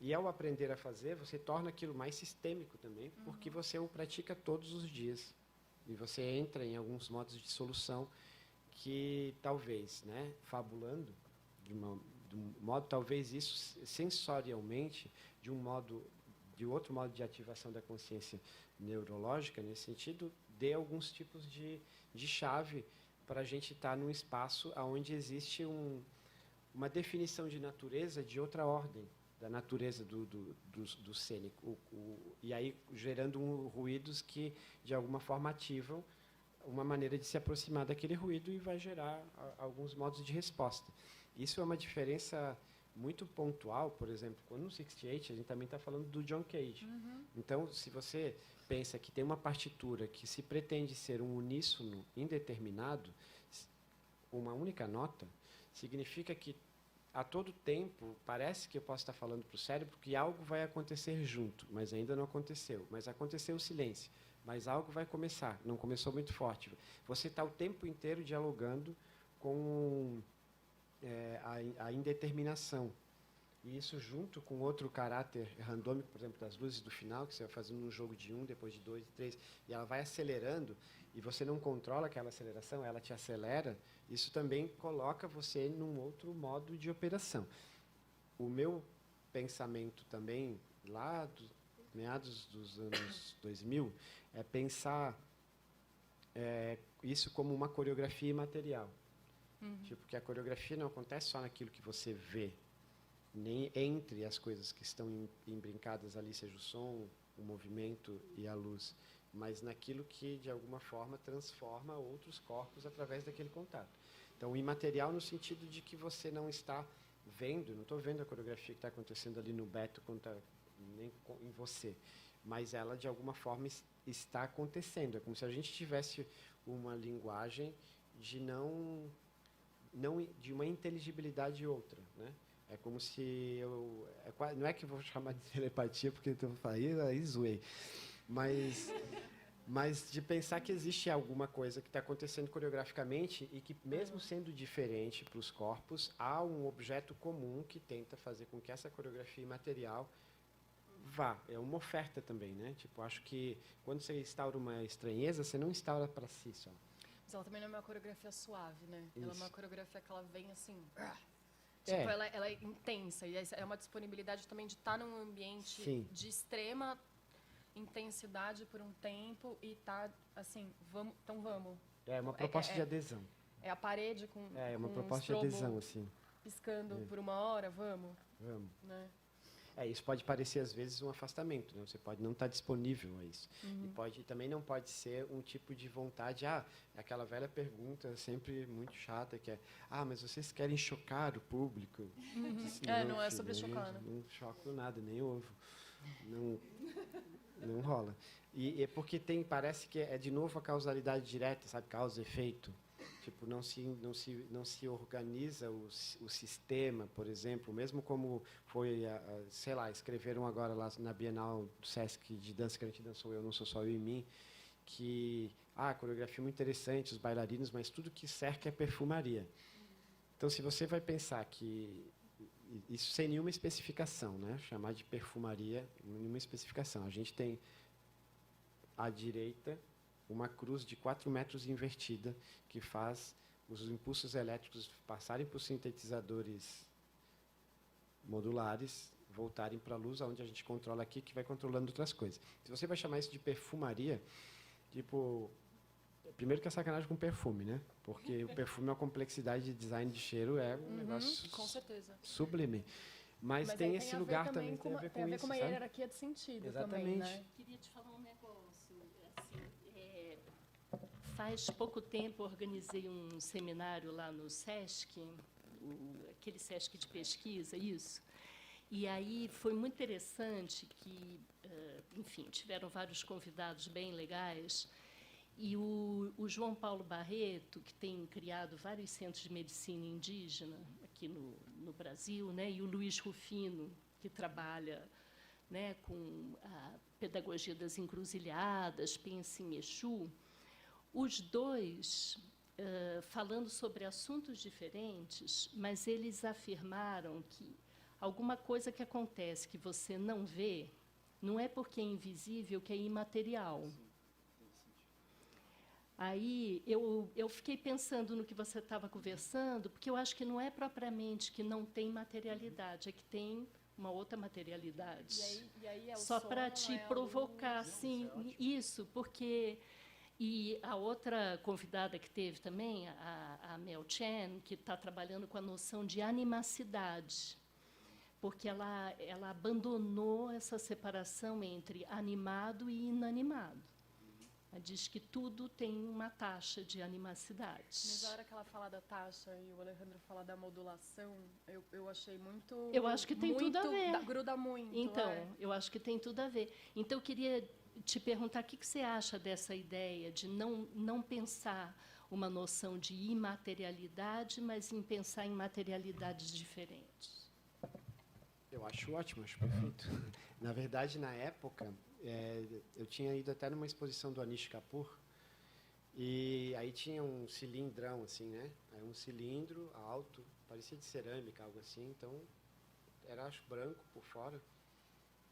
E ao aprender a fazer, você torna aquilo mais sistêmico também, porque você o pratica todos os dias. E você entra em alguns modos de solução que talvez, né, fabulando, de um modo, talvez isso sensorialmente, de outro modo de ativação da consciência neurológica, nesse sentido, dê alguns tipos de chave para a gente estar num espaço onde existe uma definição de natureza de outra ordem, da natureza do cênico, e aí gerando ruídos que, de alguma forma, ativam uma maneira de se aproximar daquele ruído e vai gerar alguns modos de resposta. Isso é uma diferença muito pontual, por exemplo, quando no 68 a gente também está falando do John Cage. Então, se você pensa que tem uma partitura que se pretende ser um uníssono indeterminado, uma única nota, significa que a todo tempo parece que eu posso estar falando para o cérebro que algo vai acontecer junto, mas ainda não aconteceu. Mas aconteceu o silêncio, mas algo vai começar, não começou muito forte. Você está o tempo inteiro dialogando com a indeterminação. E isso junto com outro caráter randômico, por exemplo, das luzes do final, que você vai fazendo um jogo de 1, depois de 2, de 3, e ela vai acelerando, e você não controla aquela aceleração, ela te acelera, isso também coloca você num outro modo de operação. O meu pensamento também, lá dos meados dos anos 2000, é pensar isso como uma coreografia imaterial. Tipo, que a coreografia não acontece só naquilo que você vê, nem entre as coisas que estão embrincadas ali, seja o som, o movimento e a luz, mas naquilo que, de alguma forma, transforma outros corpos através daquele contato. Então, o imaterial no sentido de que você não está vendo, não estou vendo a coreografia que está acontecendo ali no Beto, nem em você, mas ela, de alguma forma, está acontecendo. É como se a gente tivesse uma linguagem de de uma inteligibilidade outra, né? É como se não é que eu vou chamar de telepatia, porque eu aí zoei, mas de pensar que existe alguma coisa que está acontecendo coreograficamente e que, mesmo sendo diferente para os corpos, há um objeto comum que tenta fazer com que essa coreografia imaterial vá. É uma oferta também, né? Tipo, acho que quando você instaura uma estranheza, você não instaura para si só. Mas ela também não é uma coreografia suave, né? Isso. Ela é uma coreografia que ela vem assim... Tipo, ela é intensa. E é uma disponibilidade também de estar num ambiente de extrema intensidade por um tempo e tá assim, então vamos. É uma proposta de adesão. É a parede com uma com proposta de adesão, assim. Piscando por uma hora, vamos. Vamos. Né? Isso pode parecer, às vezes, um afastamento, né? Você pode não estar disponível a isso. E também não pode ser um tipo de vontade... aquela velha pergunta, sempre muito chata, que é... mas vocês querem chocar o público? Não é sobre chocar, né? Não choco nada, nem ovo. Não rola. E é porque parece que é, de novo, a causalidade direta, sabe? Causa e efeito. Tipo, não se organiza o sistema, por exemplo, mesmo como foi, sei lá, escreveram agora lá na Bienal do Sesc de dança que a gente dançou, Eu Não Sou Só Eu e Mim, que, a coreografia é muito interessante, os bailarinos, mas tudo que cerca é perfumaria. Então, se você vai pensar que, isso sem nenhuma especificação, né? Chamar de perfumaria, nenhuma especificação. A gente tem, à direita, uma cruz de 4 metros invertida, que faz os impulsos elétricos passarem por sintetizadores modulares, voltarem para a luz, onde a gente controla aqui, que vai controlando outras coisas. Se você vai chamar isso de perfumaria, tipo... Primeiro que é sacanagem com perfume, né? Porque o perfume é uma complexidade de design de cheiro, é um negócio com certeza. Sublime. Mas tem esse lugar também, tem a ver com isso, uma hierarquia de sentido. Exatamente. Também, né? Queria te falar um negócio. Assim, faz pouco tempo organizei um seminário lá no SESC, aquele SESC de pesquisa, isso. E aí foi muito interessante que, enfim, tiveram vários convidados bem legais. E o João Paulo Barreto, que tem criado vários centros de medicina indígena aqui no Brasil, né, e o Luiz Rufino, que trabalha, né, com a pedagogia das encruzilhadas, pensa em Exu, os dois, falando sobre assuntos diferentes, mas eles afirmaram que alguma coisa que acontece que você não vê, não é porque é invisível que é imaterial. Aí eu fiquei pensando no que você estava conversando, porque eu acho que não é propriamente que não tem materialidade, é que tem uma outra materialidade. E aí é o só para som, te é a provocar, luz. assim, isso, porque... E a outra convidada que teve também, a Mel Chen, que está trabalhando com a noção de animacidade, porque ela abandonou essa separação entre animado e inanimado. Ela diz que tudo tem uma taxa de animacidade. Mas a hora que ela fala da taxa e o Alejandro fala da modulação, eu achei muito... Eu acho que tem tudo a ver. Gruda muito. Então, eu acho que tem tudo a ver. Então, eu queria te perguntar o que você acha dessa ideia de não pensar uma noção de imaterialidade, mas em pensar em materialidades diferentes. Eu acho ótimo, acho perfeito. Na verdade, na época... eu tinha ido até numa exposição do Anish Kapoor, e aí tinha um cilindrão, assim, né? Aí um cilindro alto, parecia de cerâmica, algo assim, então era, acho, branco por fora.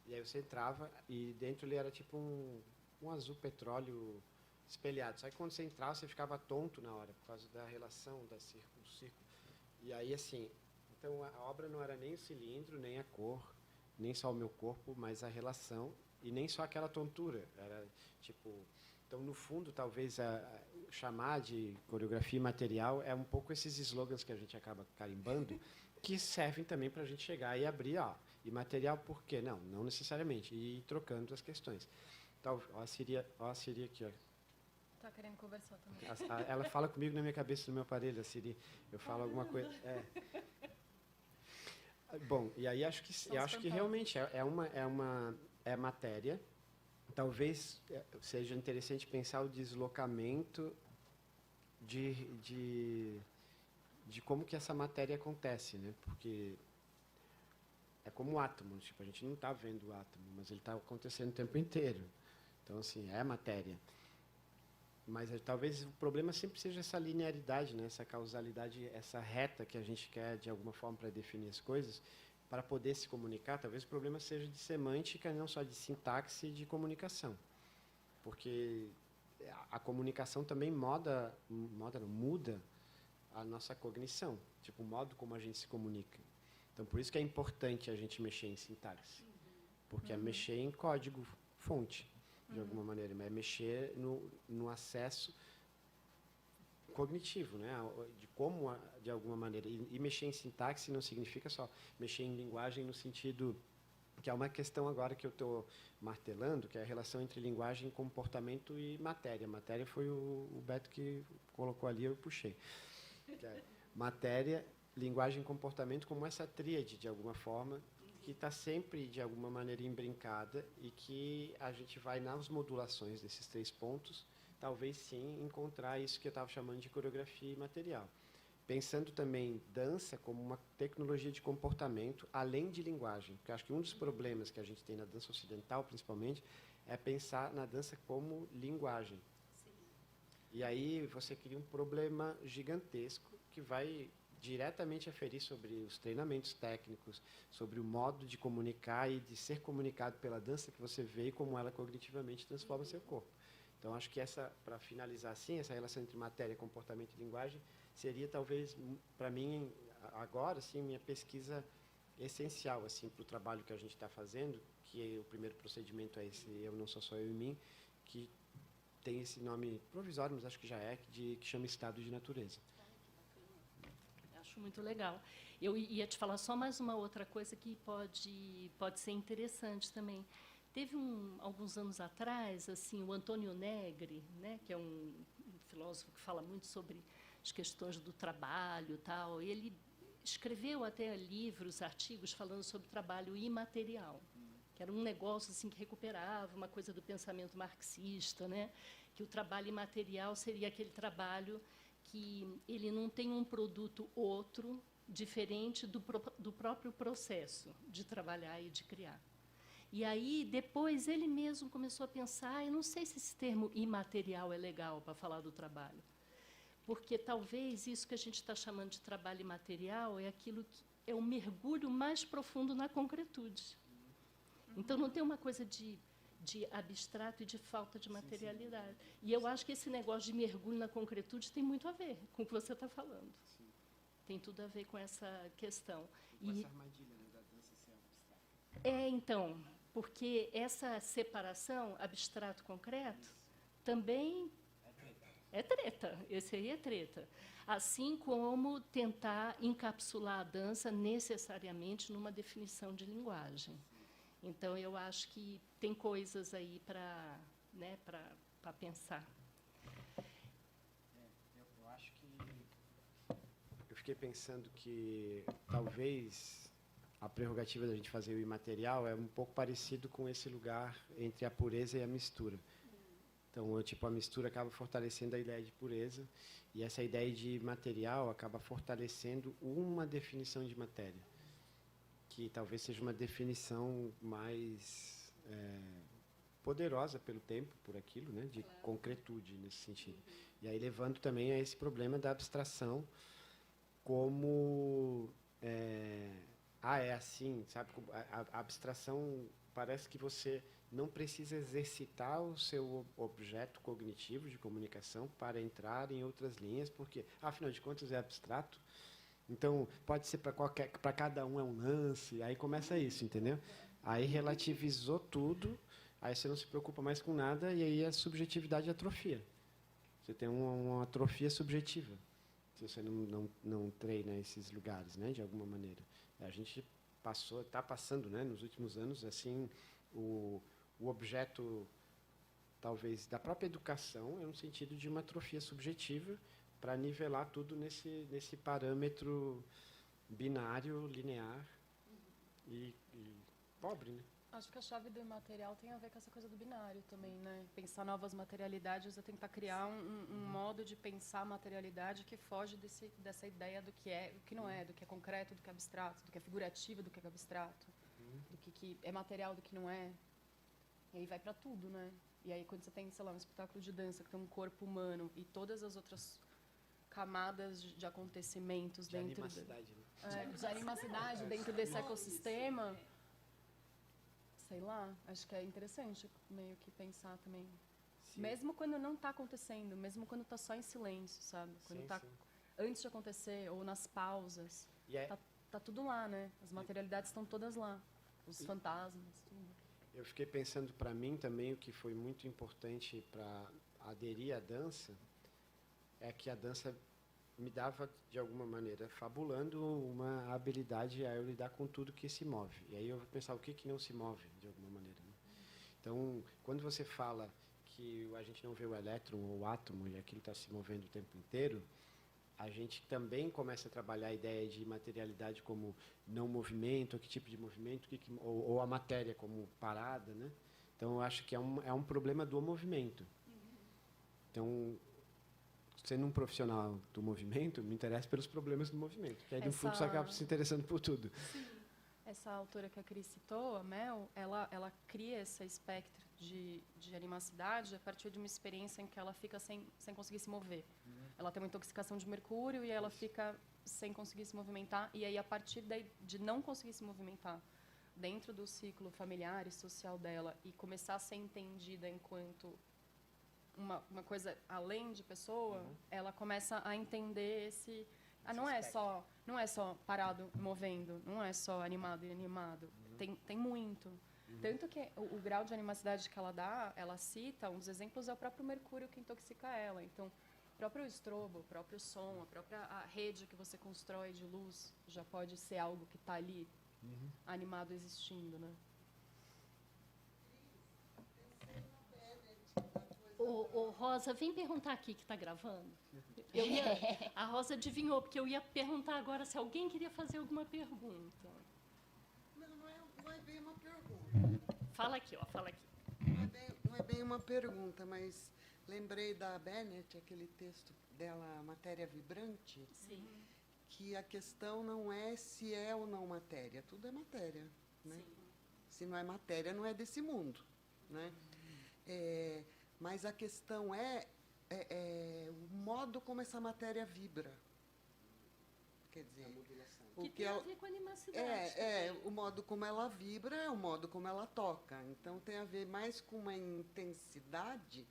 E aí você entrava, e dentro ele era tipo um azul petróleo espelhado. Só que quando você entrava, você ficava tonto na hora, por causa da relação do círculo. E aí, assim, então a obra não era nem o cilindro, nem a cor, nem só o meu corpo, mas a relação. E nem só aquela tontura, era tipo Então, no fundo, talvez chamar de coreografia imaterial é um pouco esses slogans que a gente acaba carimbando, que servem também para a gente chegar e abrir, imaterial por quê? Não necessariamente, e ir trocando as questões. Então, ó a Siri aqui, ó. Tá querendo conversar também. Ela fala comigo na minha cabeça, no meu aparelho, a Siri. Eu falo alguma coisa. Bom, e aí eu acho que realmente é matéria. Talvez seja interessante pensar o deslocamento de como que essa matéria acontece, né? Porque é como o átomo, tipo, a gente não está vendo o átomo, mas ele está acontecendo o tempo inteiro. Então, assim, é matéria. Mas talvez o problema sempre seja essa linearidade, né? Essa causalidade, essa reta que a gente quer, de alguma forma, para definir as coisas, para poder se comunicar. Talvez o problema seja de semântica, não só de sintaxe e de comunicação. Porque a comunicação também muda a nossa cognição, tipo, o modo como a gente se comunica. Então, por isso que é importante a gente mexer em sintaxe. Porque é mexer em código-fonte, de alguma maneira, mas é mexer no acesso cognitivo, né? De como, de alguma maneira. E mexer em sintaxe não significa só mexer em linguagem no sentido que é uma questão agora que eu estou martelando, que é a relação entre linguagem, comportamento e matéria. Matéria foi o Beto que colocou ali, eu puxei. Matéria, linguagem e comportamento como essa tríade, de alguma forma, que está sempre, de alguma maneira, embrincada e que a gente vai, nas modulações desses 3 pontos, talvez, sim, encontrar isso que eu estava chamando de coreografia imaterial. Pensando também dança como uma tecnologia de comportamento, além de linguagem. Porque eu acho que um dos problemas que a gente tem na dança ocidental, principalmente, é pensar na dança como linguagem. Sim. E aí você cria um problema gigantesco que vai diretamente aferir sobre os treinamentos técnicos, sobre o modo de comunicar e de ser comunicado pela dança que você vê e como ela cognitivamente transforma seu corpo. Então, acho que para finalizar assim, essa relação entre matéria, comportamento e linguagem seria talvez, para mim, agora, sim, minha pesquisa essencial assim, para o trabalho que a gente está fazendo, que o primeiro procedimento é esse Eu Não Sou Só Eu e Mim, que tem esse nome provisório, mas acho que já é, que chama Estado de Natureza. Acho muito legal. Eu ia te falar só mais uma outra coisa que pode ser interessante também. Teve alguns anos atrás, assim, o Antônio Negri, né, que é um filósofo que fala muito sobre as questões do trabalho e tal. Ele escreveu até livros, artigos falando sobre trabalho imaterial, que era um negócio assim que recuperava uma coisa do pensamento marxista, né, que o trabalho imaterial seria aquele trabalho que ele não tem um produto outro diferente do próprio processo de trabalhar e de criar. E aí, depois, ele mesmo começou a pensar, eu não sei se esse termo imaterial é legal para falar do trabalho, porque talvez isso que a gente está chamando de trabalho imaterial é aquilo que é o mergulho mais profundo na concretude. Então, não tem uma coisa de abstrato e de falta de materialidade. Sim. E eu acho que esse negócio de mergulho na concretude tem muito a ver com o que você está falando. Sim. Tem tudo a ver com essa questão. Com essa armadilha, né, da dança ser abstrata. Então, porque essa separação abstrato-concreto também é treta. Esse aí é treta. Assim como tentar encapsular a dança necessariamente numa definição de linguagem. Então, eu acho que tem coisas aí para pensar. Eu acho que... Eu fiquei pensando que talvez a prerrogativa da gente fazer o imaterial é um pouco parecido com esse lugar entre a pureza e a mistura. Então, tipo, a mistura acaba fortalecendo a ideia de pureza e essa ideia de material acaba fortalecendo uma definição de matéria, que talvez seja uma definição mais poderosa pelo tempo, por aquilo, né, de concretude nesse sentido. E aí levando também a esse problema da abstração como é assim, sabe? A abstração parece que você não precisa exercitar o seu objeto cognitivo de comunicação para entrar em outras linhas, porque, afinal de contas, é abstrato. Então, pode ser para cada um é um lance, aí começa isso, entendeu? Aí relativizou tudo aí você não se preocupa mais com nada e aí a subjetividade atrofia. Você tem uma atrofia subjetiva, se você não treina esses lugares, né, de alguma maneira. A gente está passando, né, nos últimos anos, assim, o objeto, talvez, da própria educação é no sentido de uma atrofia subjetiva para nivelar tudo nesse parâmetro binário, linear e pobre, né? Acho que a chave do imaterial tem a ver com essa coisa do binário também, né? Pensar novas materialidades é tentar criar um modo de pensar a materialidade que foge dessa ideia do que é, do que não é, do que é concreto, do que é abstrato, do que é figurativo, do que é abstrato, do que é material, do que não é. E aí vai para tudo, né? E aí quando você tem, sei lá, um espetáculo de dança que tem um corpo humano e todas as outras camadas de acontecimentos De dentro animacidade, de animacidade dentro desse ecossistema, sei lá, acho que é interessante meio que pensar também. Sim. Mesmo quando não está acontecendo, mesmo quando está só em silêncio, sabe? Quando está antes de acontecer ou nas pausas, tá tudo lá, né? As materialidades estão todas lá, os fantasmas, tudo. Eu fiquei pensando, para mim também, o que foi muito importante para aderir à dança é que a dança me dava, de alguma maneira, fabulando uma habilidade a eu lidar com tudo que se move. E aí eu vou pensar o que não se move, de alguma maneira, né? Então, quando você fala que a gente não vê o elétron ou o átomo e aquilo está se movendo o tempo inteiro, a gente também começa a trabalhar a ideia de materialidade como não movimento, que tipo de movimento, ou a matéria como parada, né? Então, eu acho que é um problema do movimento. Então, sendo um profissional do movimento, me interessa pelos problemas do movimento. Que aí, no fundo, você acaba se interessando por tudo. Sim. Essa autora que a Cris citou, a Mel, ela cria esse espectro de animacidade a partir de uma experiência em que ela fica sem conseguir se mover. Ela tem uma intoxicação de mercúrio e ela fica sem conseguir se movimentar. E aí, a partir de não conseguir se movimentar dentro do ciclo familiar e social dela e começar a ser entendida enquanto uma coisa além de pessoa, ela começa a entender esse não é só parado movendo, não é só animado e animado, tem muito. Tanto que o grau de animacidade que ela dá, ela cita, um dos exemplos é o próprio mercúrio que intoxica ela. Então, o próprio estrobo, o próprio som, a rede que você constrói de luz já pode ser algo que está ali animado existindo, né? Ô, Rosa, vem perguntar aqui que está gravando. A Rosa adivinhou, porque eu ia perguntar agora se alguém queria fazer alguma pergunta. Não é bem uma pergunta. Fala aqui, fala aqui. Não é bem uma pergunta, mas lembrei da Bennett, aquele texto dela, Matéria Vibrante, Sim. que a questão não é se é ou não matéria, tudo é matéria, né? Sim. Se não é matéria, não é desse mundo, né? Mas a questão é o modo como essa matéria vibra. Quer dizer, Que tem a ver com a animacidade. o modo como ela vibra é o modo como ela toca. Então, tem a ver mais com uma intensidade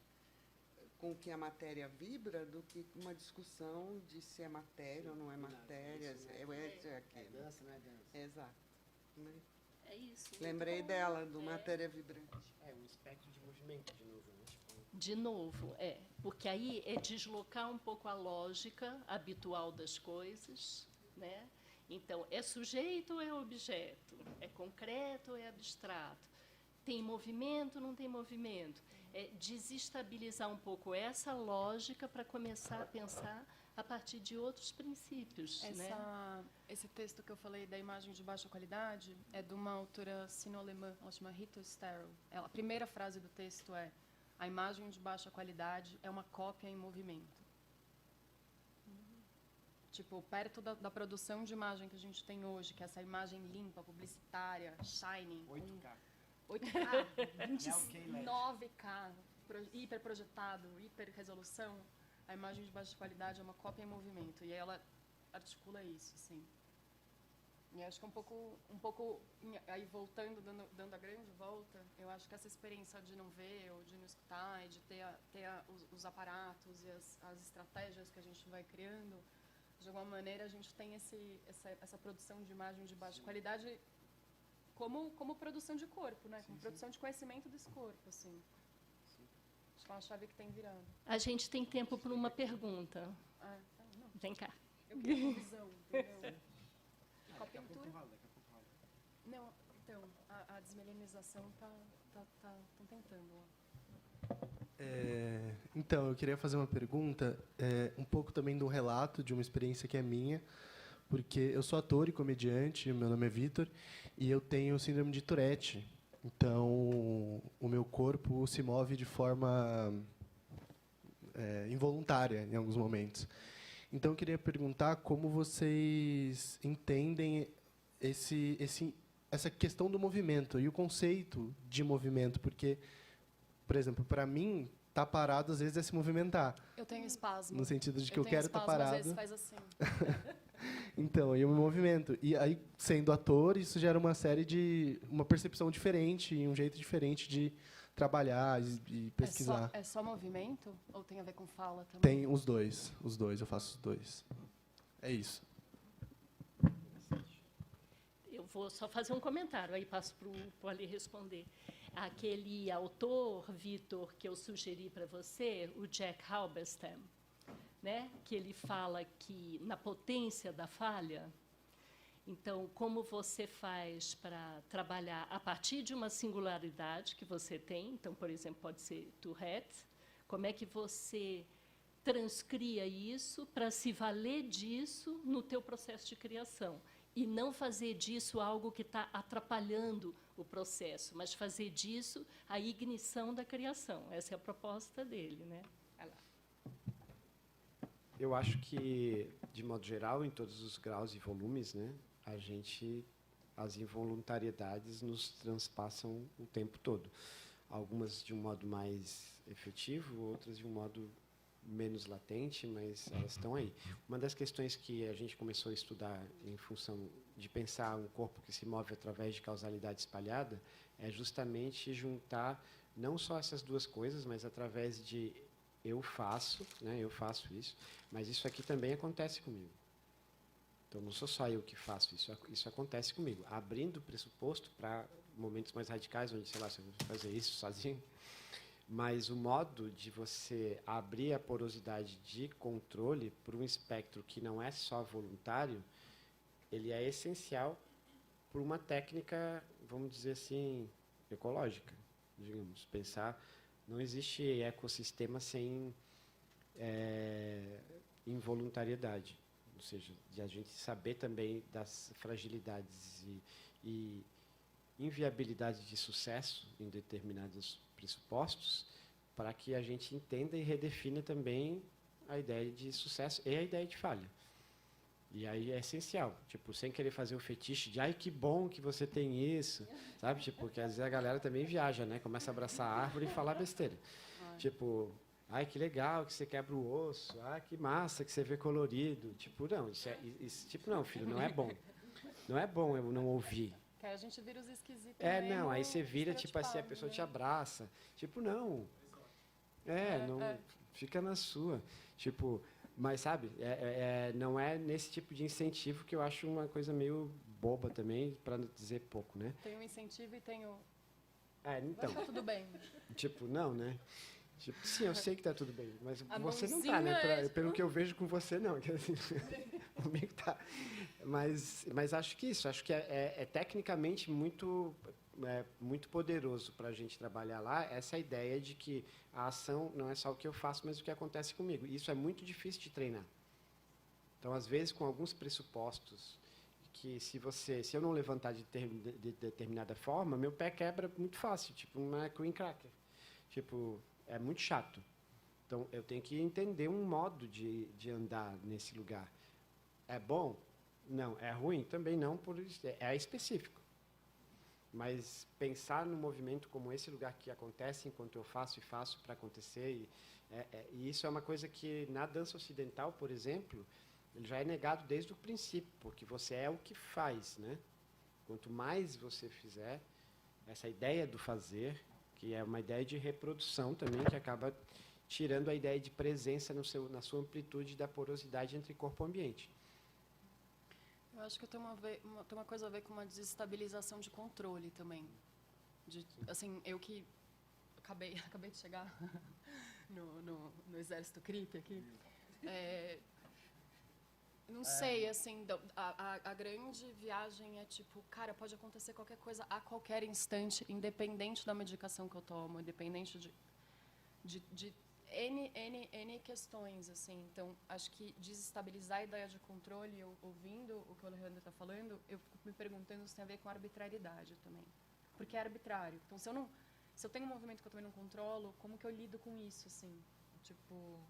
com que a matéria vibra do que uma discussão de se é matéria ou não é matéria. É dança, não é dança. Exato. Né? É isso. Lembrei dela, do Matéria Vibrante. É um espectro de movimento, de novo, né? De novo, porque aí é deslocar um pouco a lógica habitual das coisas, né? Então, é sujeito ou é objeto? É concreto ou é abstrato? Tem movimento ou não tem movimento? É desestabilizar um pouco essa lógica para começar a pensar a partir de outros princípios, né? Esse texto que eu falei da imagem de baixa qualidade é de uma autora sino-alemã, ela chama Rita Starrow. A primeira frase do texto é: a imagem de baixa qualidade é uma cópia em movimento. Tipo, perto da produção de imagem que a gente tem hoje, que é essa imagem limpa, publicitária, shining, 8K, 29K, hiper projetado, hiper resolução, a imagem de baixa qualidade é uma cópia em movimento. E aí ela articula isso, assim. E acho que um pouco aí voltando, dando a grande volta, eu acho que essa experiência de não ver ou de não escutar e de ter os aparatos e as estratégias que a gente vai criando, de alguma maneira a gente tem essa produção de imagem de baixa qualidade como produção de corpo, né? Como produção de conhecimento desse corpo, assim. Acho que é uma chave que tem virando. A gente tem tempo para uma pergunta. Não. Vem cá. Eu queria uma visão, entendeu? Com a pintura... Não, então, a desmelenização estão tentando lá. Então, eu queria fazer uma pergunta, um pouco também de um relato, de uma experiência que é minha, porque eu sou ator e comediante, meu nome é Vitor, e eu tenho síndrome de Tourette. Então, o meu corpo se move de forma involuntária, em alguns momentos. Então, eu queria perguntar como vocês entendem essa questão do movimento e o conceito de movimento, porque, por exemplo, para mim, estar parado às vezes é se movimentar. Eu tenho espasmo. No sentido de que eu tenho quero estar espasmo, parado. Às vezes faz assim. Então, eu me movimento. E aí, sendo ator, isso gera uma percepção diferente e um jeito diferente de trabalhar e pesquisar. É só movimento? Ou tem a ver com fala também? Tem os dois, eu faço os dois. É isso. Eu vou só fazer um comentário, aí passo para o Ali responder. Aquele autor, Vitor, que eu sugeri para você, o Jack Halberstam, né? Que ele fala que na potência da falha, então, como você faz para trabalhar a partir de uma singularidade que você tem, então, por exemplo, pode ser Tourette, como é que você transcria isso para se valer disso no teu processo de criação e não fazer disso algo que está atrapalhando o processo, mas fazer disso a ignição da criação. Essa é a proposta dele, né? Vai lá. Eu acho que, de modo geral, em todos os graus e volumes, né, as involuntariedades nos transpassam o tempo todo. Algumas de um modo mais efetivo, outras de um modo menos latente, mas elas estão aí. Uma das questões que a gente começou a estudar em função de pensar um corpo que se move através de causalidade espalhada é justamente juntar não só essas duas coisas, mas através de eu faço isso, mas isso aqui também acontece comigo. Então, não sou só eu que faço isso acontece comigo. Abrindo o pressuposto para momentos mais radicais, onde, sei lá, você vai fazer isso sozinho, mas o modo de você abrir a porosidade de controle para um espectro que não é só voluntário, ele é essencial para uma técnica, vamos dizer assim, ecológica, digamos. Pensar, não existe ecossistema sem involuntariedade. Ou seja, de a gente saber também das fragilidades e inviabilidades de sucesso em determinados pressupostos, para que a gente entenda e redefina também a ideia de sucesso e a ideia de falha. E aí é essencial, tipo, sem querer fazer o fetiche de, ai, que bom que você tem isso, sabe? Tipo, porque às vezes a galera também viaja, né? Começa a abraçar a árvore e falar besteira. Tipo, ai, que legal que você quebra o osso. Ai, que massa que você vê colorido. Tipo, não, tipo, não, filho, não é bom. Não é bom eu não ouvir. Que aí a gente vira os esquisitos. Não, aí você vira, tipo assim, a pessoa te abraça. Tipo, não. Fica na sua. Tipo, mas, sabe, não é nesse tipo de incentivo que eu acho uma coisa meio boba também, para não dizer pouco, né? Tem o incentivo e tem o... então. Vai, tá tudo bem. Tipo, não, né? Tipo, sim, eu sei que está tudo bem, mas A você não está, né? Pelo que eu vejo com você, não. Assim, comigo tá. Mas acho que é tecnicamente muito poderoso para a gente trabalhar lá essa ideia de que a ação não é só o que eu faço, mas o que acontece comigo. Isso é muito difícil de treinar. Então, às vezes, com alguns pressupostos, que se eu não levantar de determinada forma, meu pé quebra muito fácil, tipo uma cream cracker. Tipo, é muito chato. Então, eu tenho que entender um modo de andar nesse lugar. É bom? Não. É ruim? Também não, por isso. É específico. Mas pensar no movimento como esse lugar que acontece enquanto eu faço e faço para acontecer, e isso é uma coisa que, na dança ocidental, por exemplo, ele já é negado desde o princípio, porque você é o que faz, né? Quanto mais você fizer, essa ideia do fazer, que é uma ideia de reprodução também, que acaba tirando a ideia de presença na sua amplitude da porosidade entre corpo e ambiente. Eu acho que tem tem uma coisa a ver com uma desestabilização de controle também. Assim, eu que acabei de chegar no exército creep aqui. Não sei, assim, a grande viagem é tipo, cara, pode acontecer qualquer coisa a qualquer instante, independente da medicação que eu tomo, independente de N questões, assim. Então, acho que desestabilizar a ideia de controle, eu, ouvindo o que o Alejandro está falando, eu fico me perguntando se tem a ver com arbitrariedade também. Porque é arbitrário. Então, se eu tenho um movimento que eu também não controlo, como que eu lido com isso, assim? Tipo,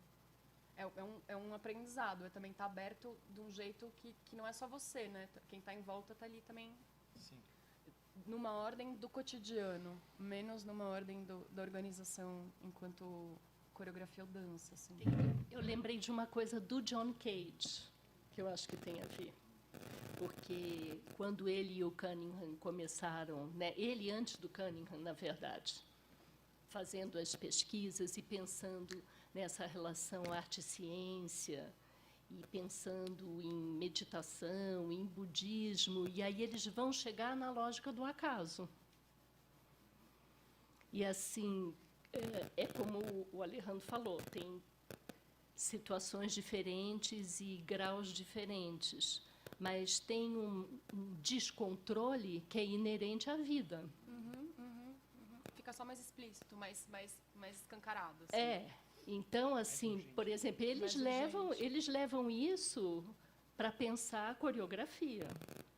é um aprendizado, é também estar aberto de um jeito que não é só você, né? Quem está em volta está ali também. Sim. Numa ordem do cotidiano, menos numa ordem da organização enquanto coreografia ou dança, assim. Eu lembrei de uma coisa do John Cage, que eu acho que tem a ver. Porque quando ele e o Cunningham começaram, né, ele antes do Cunningham, na verdade, fazendo as pesquisas e pensando nessa relação arte-ciência, e pensando em meditação, em budismo, e aí eles vão chegar na lógica do acaso. E, assim, é como o Alejandro falou, tem situações diferentes e graus diferentes, mas tem um descontrole que é inerente à vida. Fica só mais explícito, mais escancarado. Assim. Então, assim, por exemplo, eles levam isso para pensar a coreografia,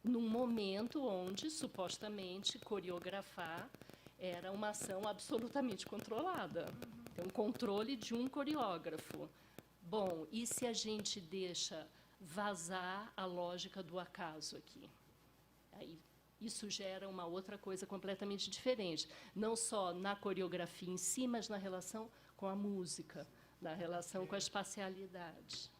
num momento onde, supostamente, coreografar era uma ação absolutamente controlada. Tem um controle de um coreógrafo. Bom, e se a gente deixa vazar a lógica do acaso aqui? Aí, isso gera uma outra coisa completamente diferente. Não só na coreografia em si, mas na relação com a música, na relação com a espacialidade.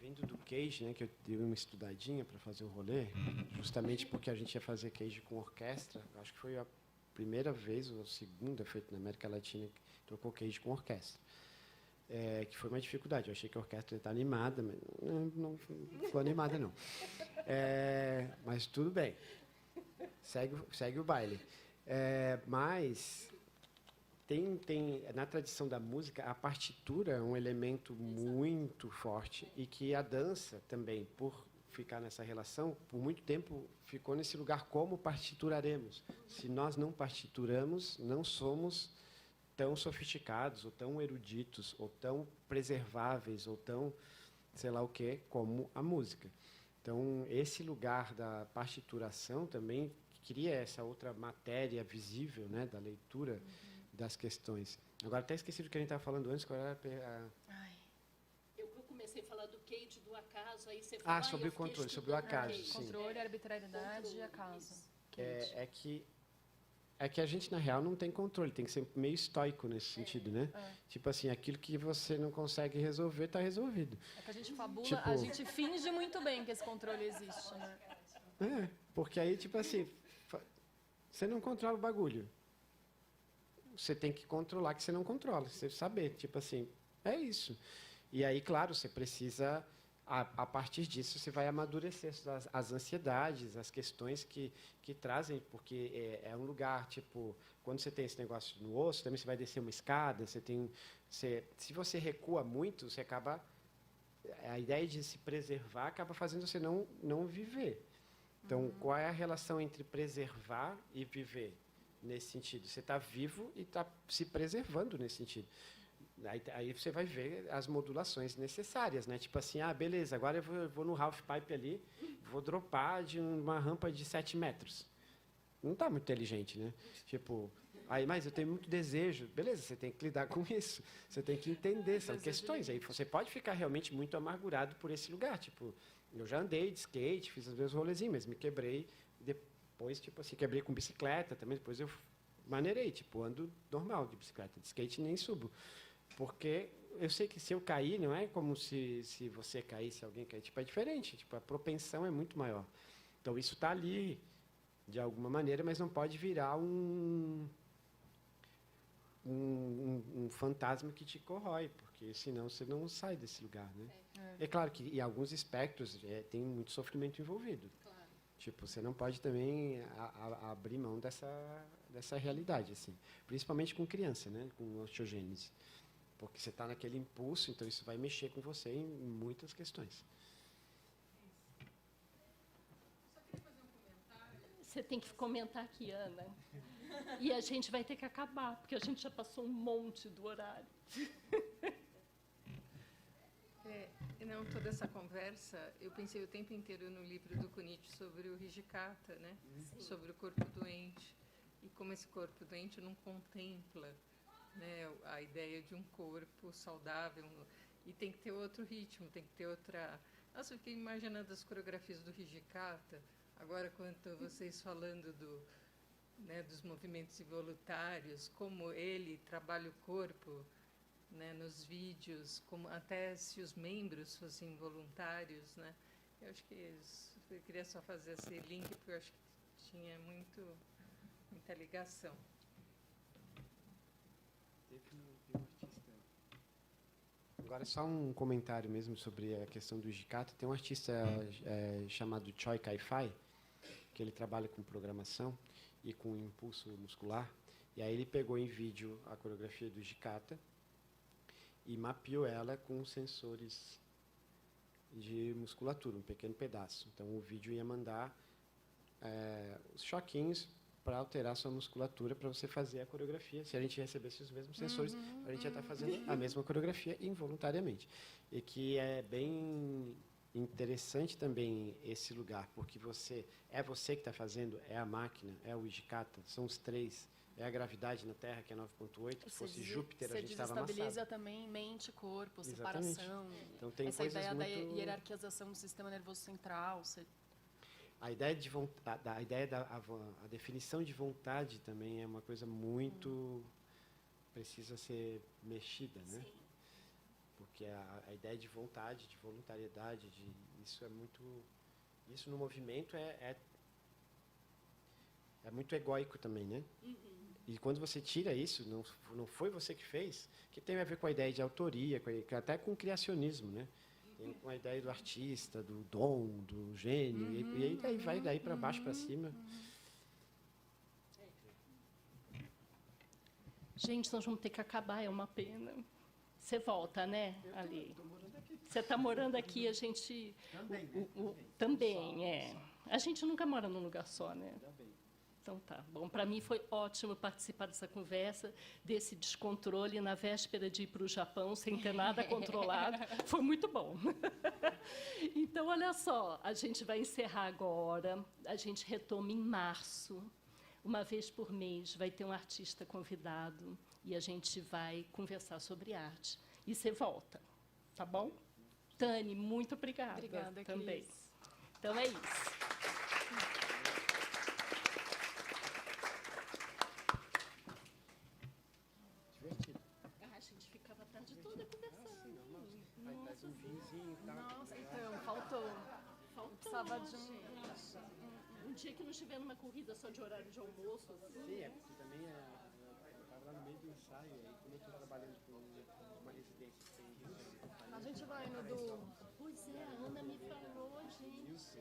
Vindo do Cage, né, que eu dei uma estudadinha para fazer o rolê, justamente porque a gente ia fazer Cage com orquestra, acho que foi a primeira vez, ou a segunda, feita na América Latina, que tocou Cage com orquestra. Que foi uma dificuldade. Eu achei que a orquestra ia estar animada, mas não ficou animada, não. Mas tudo bem. Segue o baile. Mas na tradição da música, a partitura é um elemento muito forte e que a dança também, por ficar nessa relação, por muito tempo ficou nesse lugar como partituraremos. Se nós não partituramos, não somos tão sofisticados, ou tão eruditos, ou tão preserváveis, ou tão, sei lá o quê, como a música. Então, esse lugar da partituração também cria essa outra matéria visível, né, da leitura das questões. Agora, até esqueci do que a gente estava falando antes, qual era Eu comecei a falar do Cage, do acaso, aí você falou... sobre o controle, sobre o acaso, sim. Controle, arbitrariedade e acaso. É que a gente, na real, não tem controle, tem que ser meio estoico nesse sentido, né? Tipo assim, aquilo que você não consegue resolver, está resolvido. É que a gente fabula, Tipo, a gente finge muito bem que esse controle existe, né? Porque aí, tipo assim, você não controla o bagulho. Você tem que controlar que você não controla, você saber, tipo assim, é isso. E aí, claro, você precisa... A partir disso, você vai amadurecer as ansiedades, as questões que trazem, porque é um lugar, tipo, quando você tem esse negócio no osso, também você vai descer uma escada, se você recua muito, você acaba... A ideia de se preservar acaba fazendo você não viver. Então, qual é a relação entre preservar e viver nesse sentido? Você está vivo e está se preservando nesse sentido. Aí você vai ver as modulações necessárias, né? Tipo assim, beleza, agora eu vou no half pipe ali, vou dropar de uma rampa de 7 metros. Não está muito inteligente, né? Tipo, mas eu tenho muito desejo. Beleza, você tem que lidar com isso. Você tem que entender, são questões. Aí você pode ficar realmente muito amargurado por esse lugar. Tipo, eu já andei de skate, fiz os meus rolezinhos, mas me quebrei. Depois, tipo assim, quebrei com bicicleta também. Depois eu maneirei, tipo, ando normal de bicicleta. De skate nem subo. Porque eu sei que se eu cair, não é como se você caísse, alguém cair. Tipo, é diferente. Tipo, a propensão é muito maior. Então, isso está ali, de alguma maneira, mas não pode virar um fantasma que te corrói, porque senão você não sai desse lugar, né? É claro que em alguns espectros tem muito sofrimento envolvido. Tipo, você não pode também abrir mão dessa realidade, assim. Principalmente com criança, né? Com osteogênese. Porque você está naquele impulso, então isso vai mexer com você em muitas questões. Você tem que comentar aqui, Ana. E a gente vai ter que acabar, porque a gente já passou um monte do horário. Não, toda essa conversa, eu pensei o tempo inteiro no livro do Kunichi sobre o Hijikata, né? Sobre o corpo doente. E como esse corpo doente não contempla, né, a ideia de um corpo saudável. E tem que ter outro ritmo, tem que ter outra... Nossa, eu fiquei imaginando as coreografias do Hijikata, agora quanto vocês falando dos movimentos involuntários, como ele trabalha o corpo, né, nos vídeos, como até se os membros fossem voluntários, né? Eu acho que eu queria só fazer esse link porque eu acho que tinha muita ligação. Agora, só um comentário mesmo sobre a questão do Hijikata. Tem um artista chamado Choi Kai-Fai, que ele trabalha com programação e com impulso muscular. E aí ele pegou em vídeo a coreografia do Hijikata e mapeou ela com sensores de musculatura, um pequeno pedaço. Então, o vídeo ia mandar os choquinhos para alterar a sua musculatura para você fazer a coreografia. Se a gente recebesse os mesmos sensores, a gente ia estar fazendo a mesma coreografia involuntariamente. E que é bem interessante também esse lugar, porque você que está fazendo, é a máquina, é o Hijikata, são os três. É a gravidade na Terra, que é 9,8. Se fosse Júpiter, a gente estava amassado. Você desestabiliza também mente, corpo, Exatamente. separação. Então, tem essa coisas ideia muito... da hierarquização do sistema nervoso central. A ideia a definição de vontade também é uma coisa muito... precisa ser mexida, né? Sim. Porque a ideia de vontade, de voluntariedade, isso é muito... Isso no movimento é muito egóico também, né? E quando você tira isso, não foi você que fez, que tem a ver com a ideia de autoria, até com o criacionismo, né? Tem com a ideia do artista, do dom, do gênio, e aí vai daí para baixo, para cima. Gente, nós vamos ter que acabar, é uma pena. Você volta, né, Ali? Você está morando aqui, a gente... Também, é. A gente nunca mora num lugar só, né? Então tá. Bom, para mim foi ótimo participar dessa conversa, desse descontrole na véspera de ir para o Japão, sem ter nada controlado. Foi muito bom. Então, olha só, a gente vai encerrar agora, a gente retoma em março. Uma vez por mês vai ter um artista convidado e a gente vai conversar sobre arte. E você volta, tá bom? Tani, muito obrigada. Obrigada, também. Cris. Então é isso. A gente ficava a tarde toda conversando. Faz um vinhozinho e tal. Nossa, então, faltou. Precisava de um dia que não estiver numa corrida só de horário de almoço. Assim. Sim, porque também eu estava lá no meio do ensaio, aí como eu estou trabalhando com uma residência que tem A gente vai no do... Pois é, a Ana me falou, gente.